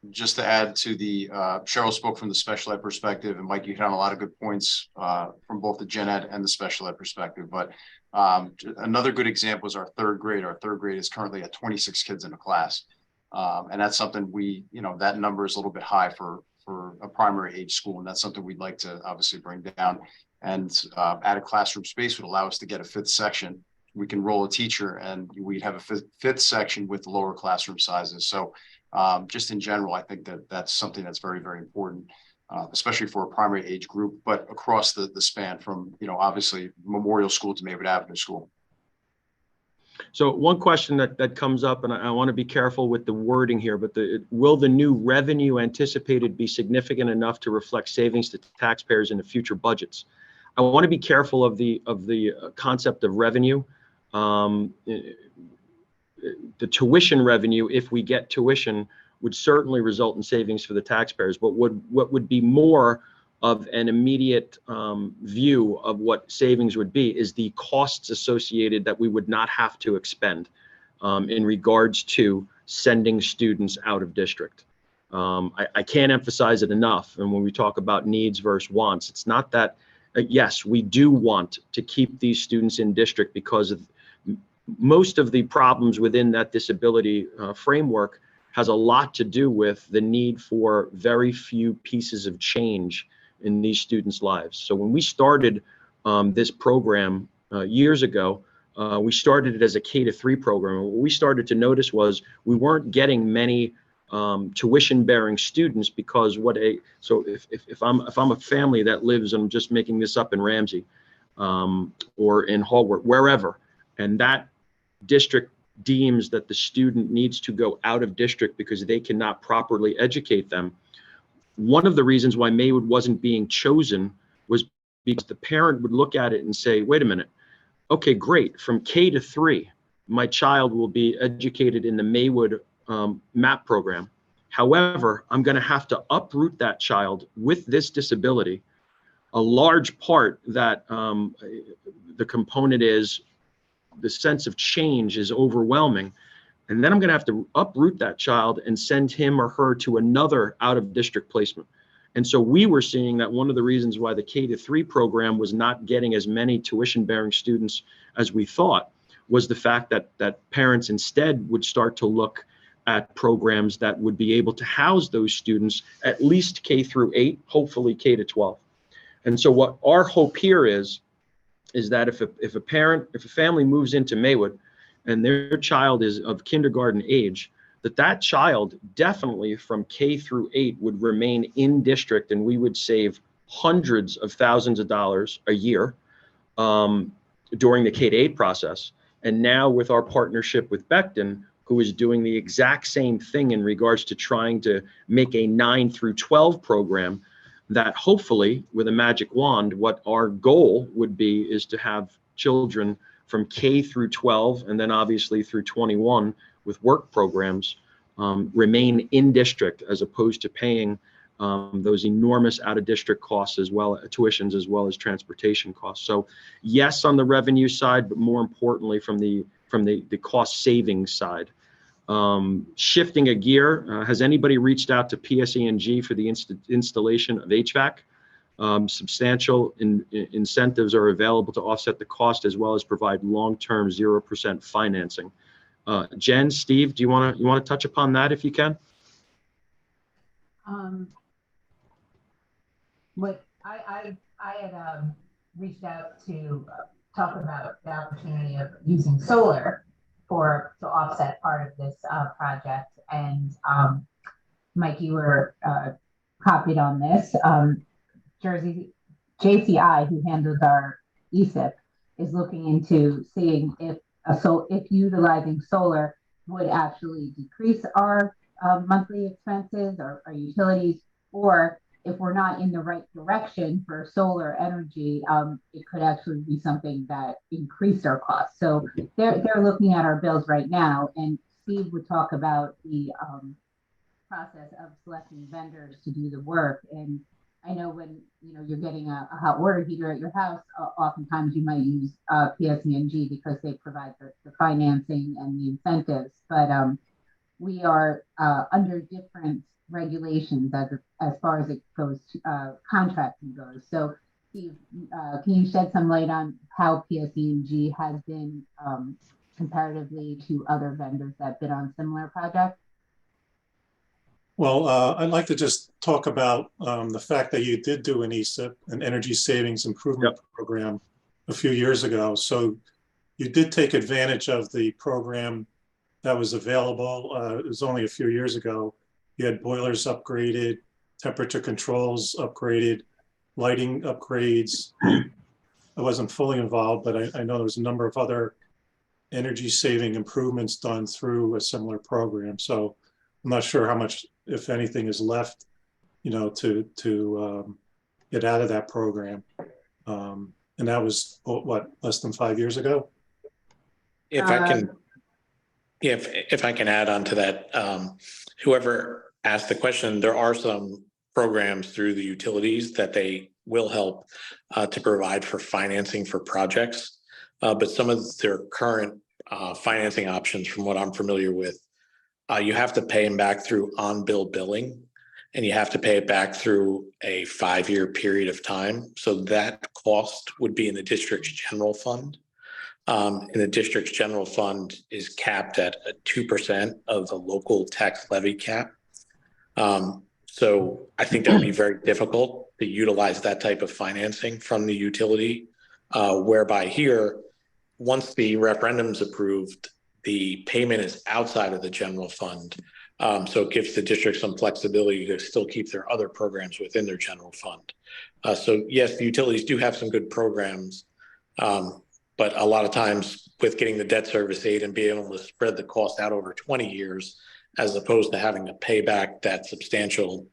Just to add to the, Cheryl spoke from the special ed perspective, and Mike, you hit on a lot of good points from both the gen ed and the special ed perspective. But another good example is our 3rd grade. Our 3rd grade is currently at 26 kids in a class. And that's something that number is a little bit high for a primary age school. And that's something we'd like to obviously bring down. And added classroom space would allow us to get a 5th section. We can roll a teacher and we'd have a 5th section with lower classroom sizes. So just in general, I think that's something that's very, very important. especially for a primary age group, but across the span from, obviously Memorial School to Maywood Avenue School. So one question that comes up, and I want to be careful with the wording here, but will the new revenue anticipated be significant enough to reflect savings to taxpayers in the future budgets? I want to be careful of the concept of revenue. The tuition revenue, if we get tuition, would certainly result in savings for the taxpayers. But what would be more of an immediate view of what savings would be is the costs associated that we would not have to expend in regards to sending students out of district. I can't emphasize it enough. And when we talk about needs versus wants, it's not that, yes, we do want to keep these students in district because of most of the problems within that disability framework has a lot to do with the need for very few pieces of change in these students' lives. So when we started this program years ago, we started it as a K-3 program. What we started to notice was we weren't getting many tuition-bearing students because if I'm a family that lives, I'm just making this up, in Ramsey or in Hallworth, wherever, and that district deems that the student needs to go out of district because they cannot properly educate them. One of the reasons why Maywood wasn't being chosen was because the parent would look at it and say, wait a minute, okay, great. From K-3, my child will be educated in the Maywood MAP program. However, I'm going to have to uproot that child with this disability. A large part that the component is the sense of change is overwhelming. And then I'm going to have to uproot that child and send him or her to another out-of-district placement. And so we were seeing that one of the reasons why the K-3 program was not getting as many tuition-bearing students as we thought was the fact that parents instead would start to look at programs that would be able to house those students at least K-8, hopefully K-12. And so what our hope here is that if a family moves into Maywood and their child is of kindergarten age, that child definitely from K-8 would remain in district, and we would save hundreds of thousands of dollars a year during the K-8 process. And now with our partnership with Becton, who is doing the exact same thing in regards to trying to make a 9 through 12 program, that hopefully with a magic wand, what our goal would be is to have children from K through 12 and then obviously through 21 with work programs remain in district as opposed to paying those enormous out-of-district costs as well, tuitions as well as transportation costs. So yes, on the revenue side, but more importantly from the cost savings side. Shifting a gear, has anybody reached out to PSE&G for the installation of HVAC? Substantial incentives are available to offset the cost as well as provide long-term 0% financing. Jen, Steve, do you want to touch upon that if you can? What I had reached out to talk about the opportunity of using solar to offset part of this project, and Mike, you were copied on this. Jersey JCI, who handles our ESIP, is looking into seeing if utilizing solar would actually decrease our monthly expenses or our utilities, or if we're not in the right direction for solar energy, it could actually be something that increased our costs. So they're looking at our bills right now, and Steve would talk about the process of selecting vendors to do the work. And I know when you're getting a hot water heater at your house, oftentimes you might use PSE&G because they provide the financing and the incentives. But we are under different regulations as far as it goes to contracting goes. So Steve, can you shed some light on how PSE&G has been comparatively to other vendors that bid on similar projects? Well, I'd like to just talk about the fact that you did do an ESIP, an Energy Savings Improvement Program, a few years ago. So you did take advantage of the program that was available. It was only a few years ago. You had boilers upgraded. temperature controls upgraded, lighting upgrades. I wasn't fully involved, but I know there was a number of other energy saving improvements done through a similar program. So I'm not sure how much, if anything, is left, to get out of that program. And that was what, less than 5 years ago? If I can, if I can add on to that, whoever asked the question, there are some programs through the utilities that they will help to provide for financing for projects. But some of their current financing options, from what I'm familiar with, you have to pay them back through on-bill billing, and you have to pay it back through a 5-year period of time. So that cost would be in the district's general fund. And the district's general fund is capped at 2% of the local tax levy cap. So I think that would be very difficult to utilize that type of financing from the utility, whereby here, once the referendum's approved, the payment is outside of the general fund. So it gives the district some flexibility to still keep their other programs within their general fund. So yes, the utilities do have some good programs, but a lot of times with getting the debt service aid and being able to spread the cost out over 20 years, as opposed to having to pay back that substantial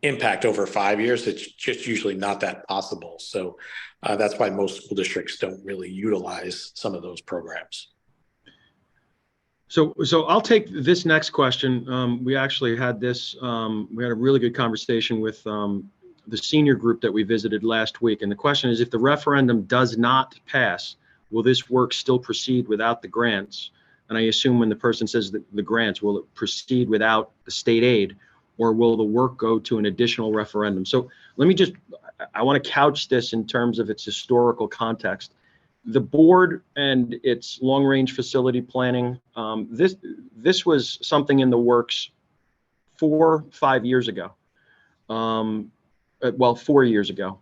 impact over 5 years, it's just usually not that possible. So that's why most school districts don't really utilize some of those programs. So I'll take this next question. We actually had this, we had a really good conversation with the senior group that we visited last week. And the question is, if the referendum does not pass, will this work still proceed without the grants? And I assume when the person says the grants, will it proceed without the state aid, or will the work go to an additional referendum? So let me just, I want to couch this in terms of its historical context. The board and its long-range facility planning, this was something in the works 4 or 5 years ago. Well, 4 years ago.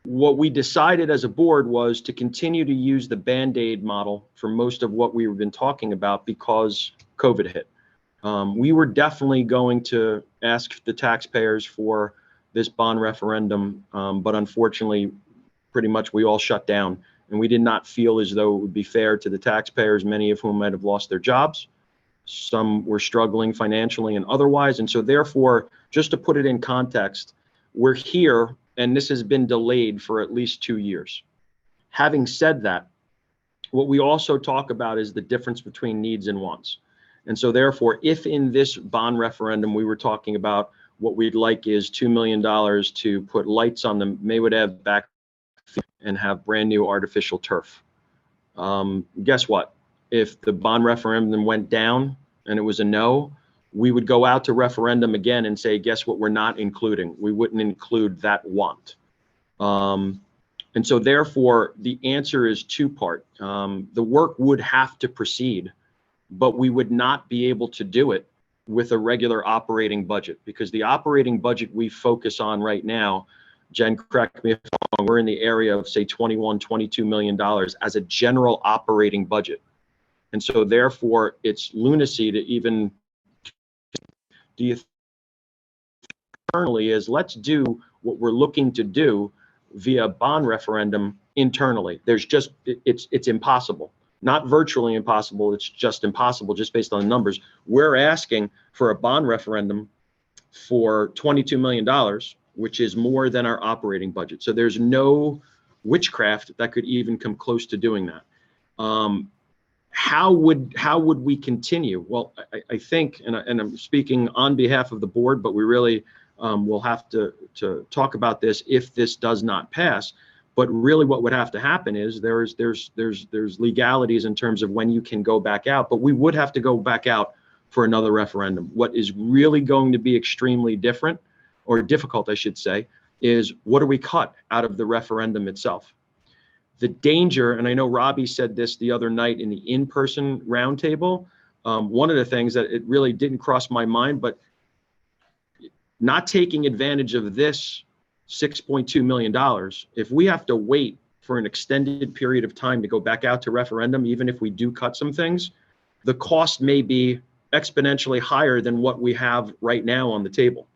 What we decided as a board was to continue to use the Band-Aid model for most of what we've been talking about because COVID hit. We were definitely going to ask the taxpayers for this bond referendum, but unfortunately, pretty much we all shut down. And we did not feel as though it would be fair to the taxpayers, many of whom might have lost their jobs. Some were struggling financially and otherwise. And so therefore, just to put it in context, we're here, and this has been delayed for at least 2 years. Having said that, what we also talk about is the difference between needs and wants. And so therefore, if in this bond referendum, we were talking about what we'd like is $2 million to put lights on the Maywood Ave back and have brand new artificial turf. Guess what? If the bond referendum went down and it was a no, we would go out to referendum again and say, guess what, we're not including. We wouldn't include that want. And so therefore, the answer is two-part. The work would have to proceed, but we would not be able to do it with a regular operating budget, because the operating budget we focus on right now, Jen, correct me if I'm wrong, we're in the area of say $21–22 million as a general operating budget. And so therefore it's lunacy to even, do you think internally is let's do what we're looking to do via bond referendum internally. There's just, it's impossible, not virtually impossible. It's just impossible just based on the numbers. We're asking for a bond referendum for $22 million, which is more than our operating budget. So there's no witchcraft that could even come close to doing that. How would we continue? Well, I think, and I'm speaking on behalf of the board, but we really will have to talk about this if this does not pass. But really what would have to happen is there's legalities in terms of when you can go back out, but we would have to go back out for another referendum. What is really going to be extremely different, or difficult, I should say, is what do we cut out of the referendum itself? The danger, and I know Robbie said this the other night in the in-person roundtable, one of the things that it really didn't cross my mind, but not taking advantage of this $6.2 million, if we have to wait for an extended period of time to go back out to referendum, even if we do cut some things, the cost may be exponentially higher than what we have right now on the table.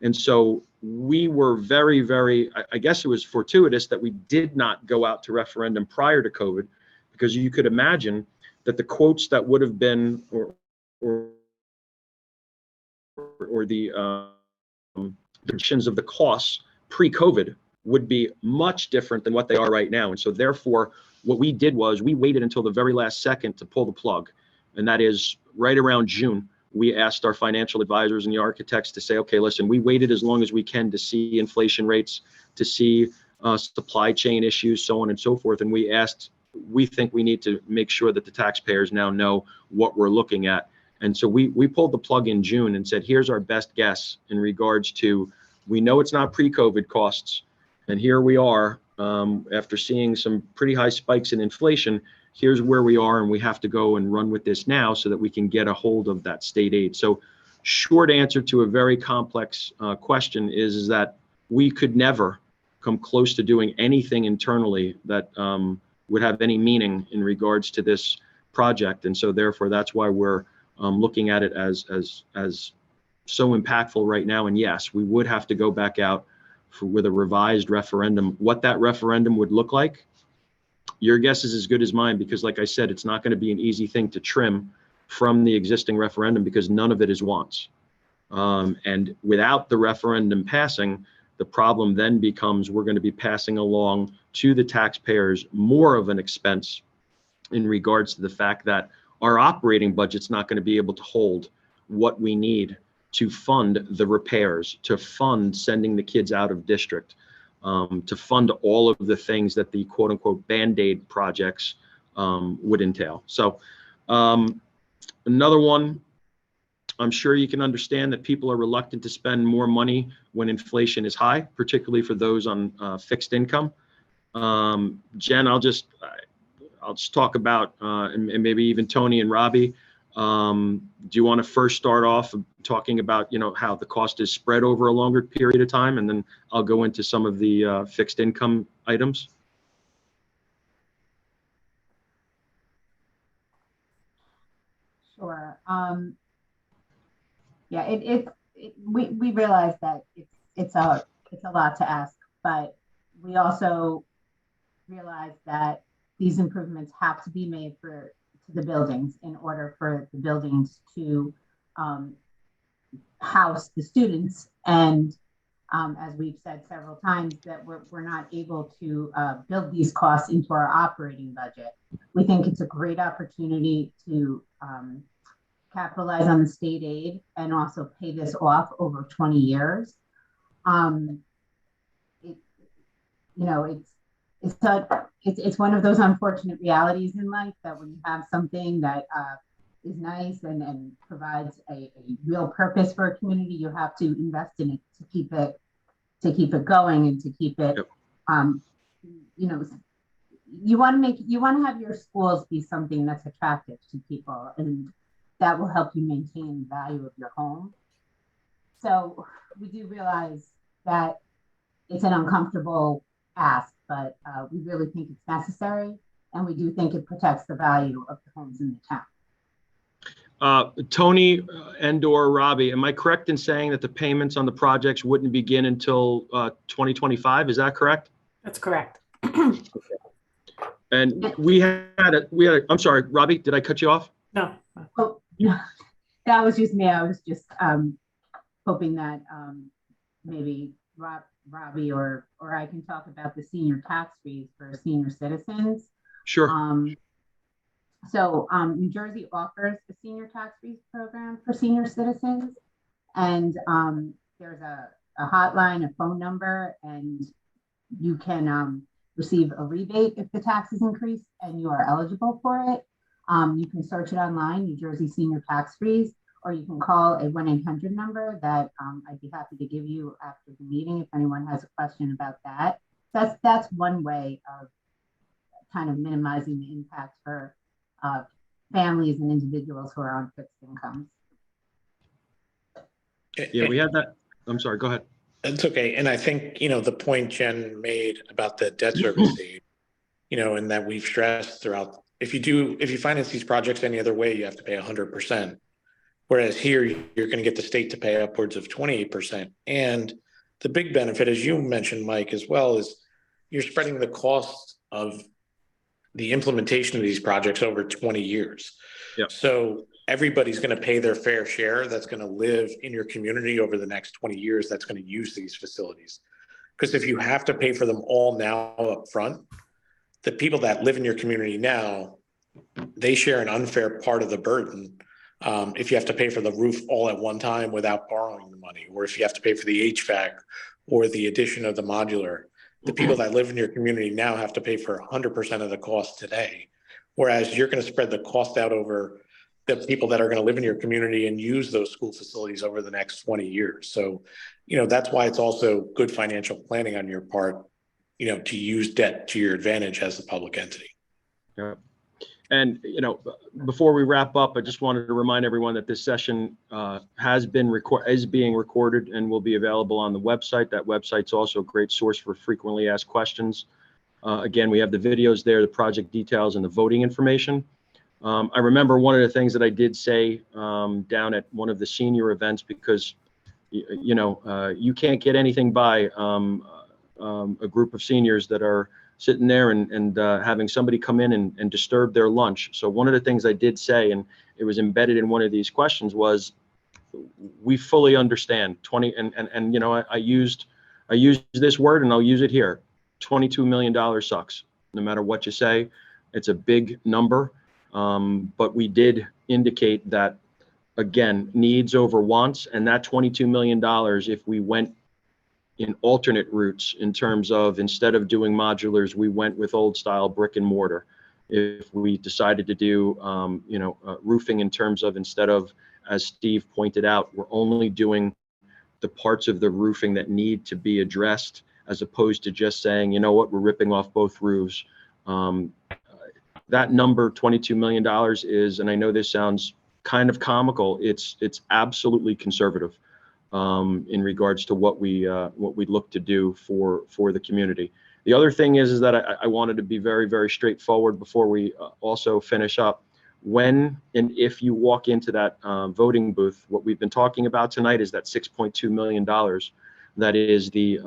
And so we were very, very, I guess it was fortuitous that we did not go out to referendum prior to COVID, because you could imagine that the quotes that would have been, or the predictions of the costs pre-COVID would be much different than what they are right now. And so therefore, what we did was we waited until the very last second to pull the plug. And that is right around June. We asked our financial advisors and the architects to say, okay, listen, we waited as long as we can to see inflation rates, to see supply chain issues, so on and so forth. And we asked, we think we need to make sure that the taxpayers now know what we're looking at. And so we pulled the plug in June and said, here's our best guess in regards to, we know it's not pre-COVID costs. And here we are, after seeing some pretty high spikes in inflation, here's where we are, and we have to go and run with this now so that we can get a hold of that state aid. So short answer to a very complex question is that we could never come close to doing anything internally that would have any meaning in regards to this project. And so therefore, that's why we're looking at it as so impactful right now. And yes, we would have to go back out with a revised referendum. What that referendum would look like, your guess is as good as mine, because like I said, it's not going to be an easy thing to trim from the existing referendum, because none of it is wants. And without the referendum passing, the problem then becomes we're going to be passing along to the taxpayers more of an expense in regards to the fact that our operating budget's not going to be able to hold what we need to fund the repairs, to fund sending the kids out of district, to fund all of the things that the quote unquote Band-Aid projects would entail. So another one, I'm sure you can understand that people are reluctant to spend more money when inflation is high, particularly for those on fixed income. Jen, I'll just talk about, and maybe even Tony and Robbie, do you want to first start off talking about, how the cost is spread over a longer period of time, and then I'll go into some of the fixed income items? Sure. Yeah, we realize that it's a lot to ask, but we also realize that these improvements have to be made to the buildings in order for the buildings to house the students. And as we've said several times, that we're not able to build these costs into our operating budget. We think it's a great opportunity to capitalize on the state aid and also pay this off over 20 years. It's one of those unfortunate realities in life that when you have something that is nice and provides a real purpose for a community, you have to invest in it to keep it going and to keep it. You want to have your schools be something that's attractive to people, and that will help you maintain the value of your home. So we do realize that it's an uncomfortable ask, but we really think it's necessary, and we do think it protects the value of the homes in the town. Tony and/or Robbie, am I correct in saying that the payments on the projects wouldn't begin until 2025? Is that correct? That's correct. And I'm sorry, Robbie, did I cut you off? No. Oh, that was just me. I was just hoping that maybe Robbie or I can talk about the senior tax fees for senior citizens. Sure. New Jersey offers a senior tax fees program for senior citizens, and there's a hotline, a phone number, and you can receive a rebate if the taxes increase and you are eligible for it. You can search it online, New Jersey Senior Tax Freeze, or you can call a 1-800 number that I'd be happy to give you after the meeting if anyone has a question about that. That's one way of kind of minimizing the impact for families and individuals who are on fixed incomes. Yeah, we had that. I'm sorry, go ahead. That's okay. And I think, the point Jen made about the debt service aid, and that we've stressed throughout, if you finance these projects any other way, you have to pay 100%. Whereas here, you're going to get the state to pay upwards of 28%. And the big benefit, as you mentioned, Mike, as well, is you're spreading the cost of the implementation of these projects over 20 years. Yep. So everybody's going to pay their fair share that's going to live in your community over the next 20 years that's going to use these facilities. Because if you have to pay for them all now up front, the people that live in your community now, they share an unfair part of the burden. If you have to pay for the roof all at one time without borrowing the money, or if you have to pay for the HVAC or the addition of the modular, the people that live in your community now have to pay for 100% of the cost today. Whereas you're going to spread the cost out over the people that are going to live in your community and use those school facilities over the next 20 years. So, that's why it's also good financial planning on your part, to use debt to your advantage as a public entity. Yeah. And, before we wrap up, I just wanted to remind everyone that this session is being recorded and will be available on the website. That website's also a great source for frequently asked questions. Again, we have the videos there, the project details, and the voting information. I remember one of the things that I did say down at one of the senior events, because, you can't get anything by a group of seniors that are sitting there and having somebody come in and disturb their lunch. So one of the things I did say, and it was embedded in one of these questions, was we fully understand I used this word and I'll use it here. $22 million sucks. No matter what you say, it's a big number. But we did indicate that, again, needs over wants, and that $22 million, if we went in alternate routes in terms of, instead of doing modulars, we went with old style brick and mortar. If we decided to do, roofing in terms of, instead of, as Steve pointed out, we're only doing the parts of the roofing that need to be addressed, as opposed to just saying, we're ripping off both roofs. That number, $22 million, is, and I know this sounds kind of comical, it's absolutely conservative in regards to what we look to do for the community. The other thing is that I wanted to be very, very straightforward before we also finish up. When and if you walk into that voting booth, what we've been talking about tonight is that $6.2 million that is the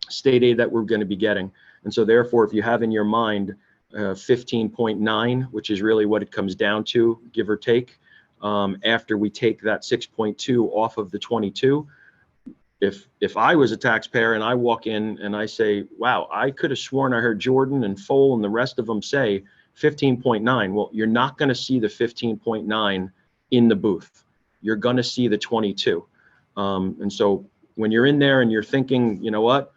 state aid that we're going to be getting. And so therefore, if you have in your mind 15.9, which is really what it comes down to, give or take, after we take that 6.2 off of the 22, if I was a taxpayer and I walk in and I say, wow, I could have sworn I heard Jordan and Fole and the rest of them say 15.9. Well, you're not going to see the 15.9 in the booth. You're going to see the 22. And so when you're in there and you're thinking, you know what,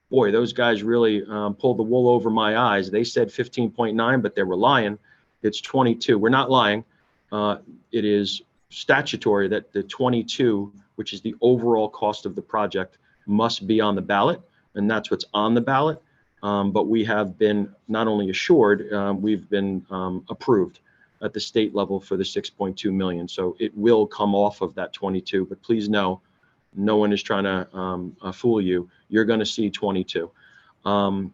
boy, those guys really pulled the wool over my eyes. They said 15.9, but they were lying. It's 22. We're not lying. It is statutory that the 22, which is the overall cost of the project, must be on the ballot, and that's what's on the ballot. But we have been not only assured, we've been approved at the state level for the 6.2 million. So it will come off of that 22, but please know, no one is trying to fool you. You're going to see 22. And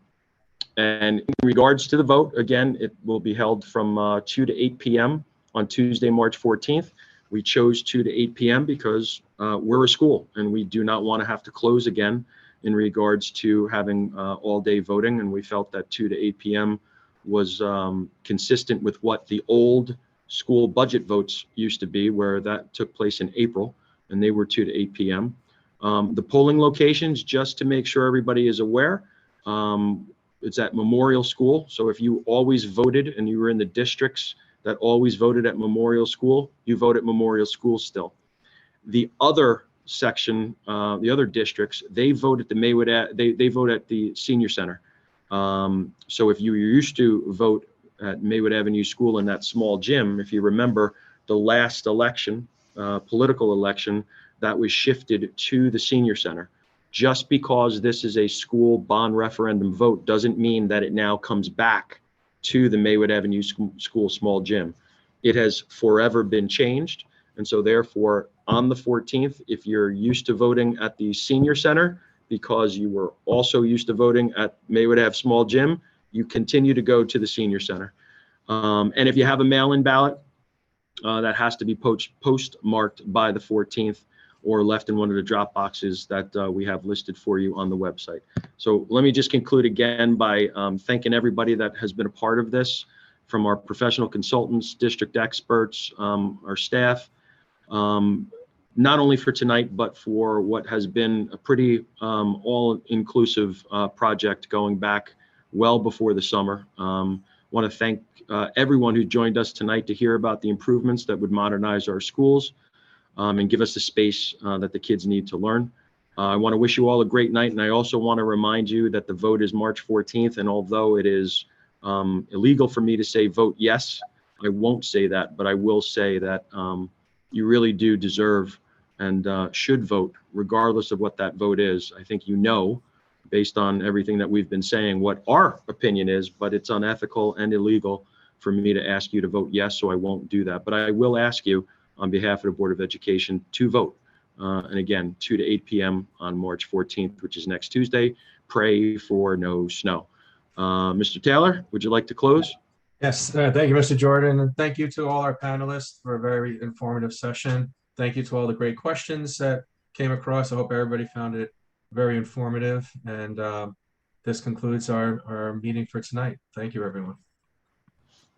in regards to the vote, again, it will be held from 2 to 8 p.m. on Tuesday, March 14th. We chose 2 to 8 p.m. because we're a school and we do not want to have to close again in regards to having all-day voting. And we felt that 2 to 8 p.m. was consistent with what the old school budget votes used to be, where that took place in April, and they were 2 to 8 p.m. The polling locations, just to make sure everybody is aware, it's at Memorial School. So if you always voted and you were in the districts that always voted at Memorial School, you vote at Memorial School still. The other section, the other districts, they vote at the Maywood, they vote at the Senior Center. So if you used to vote at Maywood Avenue School in that small gym, if you remember the last election, political election, that was shifted to the Senior Center. Just because this is a school bond referendum vote doesn't mean that it now comes back to the Maywood Avenue School small gym. It has forever been changed. And so therefore, on the 14th, if you're used to voting at the Senior Center because you were also used to voting at Maywood Ave small gym, you continue to go to the Senior Center. And if you have a mail-in ballot, that has to be postmarked by the 14th or left in one of the drop boxes that we have listed for you on the website. So let me just conclude again by thanking everybody that has been a part of this, from our professional consultants, district experts, our staff, not only for tonight, but for what has been a pretty all-inclusive project going back well before the summer. Want to thank everyone who joined us tonight to hear about the improvements that would modernize our schools and give us the space that the kids need to learn. I want to wish you all a great night, and I also want to remind you that the vote is March 14th, and although it is illegal for me to say vote yes, I won't say that, but I will say that you really do deserve and should vote, regardless of what that vote is. I think you know, based on everything that we've been saying, what our opinion is, but it's unethical and illegal for me to ask you to vote yes, so I won't do that. But I will ask you on behalf of the Board of Education to vote. And again, 2 to 8 p.m. on March 14th, which is next Tuesday. Pray for no snow. Mr. Taylor, would you like to close? Yes, thank you, Mr. Jordan, and thank you to all our panelists for a very informative session. Thank you to all the great questions that came across. I hope everybody found it very informative, and this concludes our meeting for tonight. Thank you, everyone.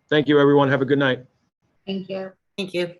Thank you, everyone. Have a good night. Thank you. Thank you.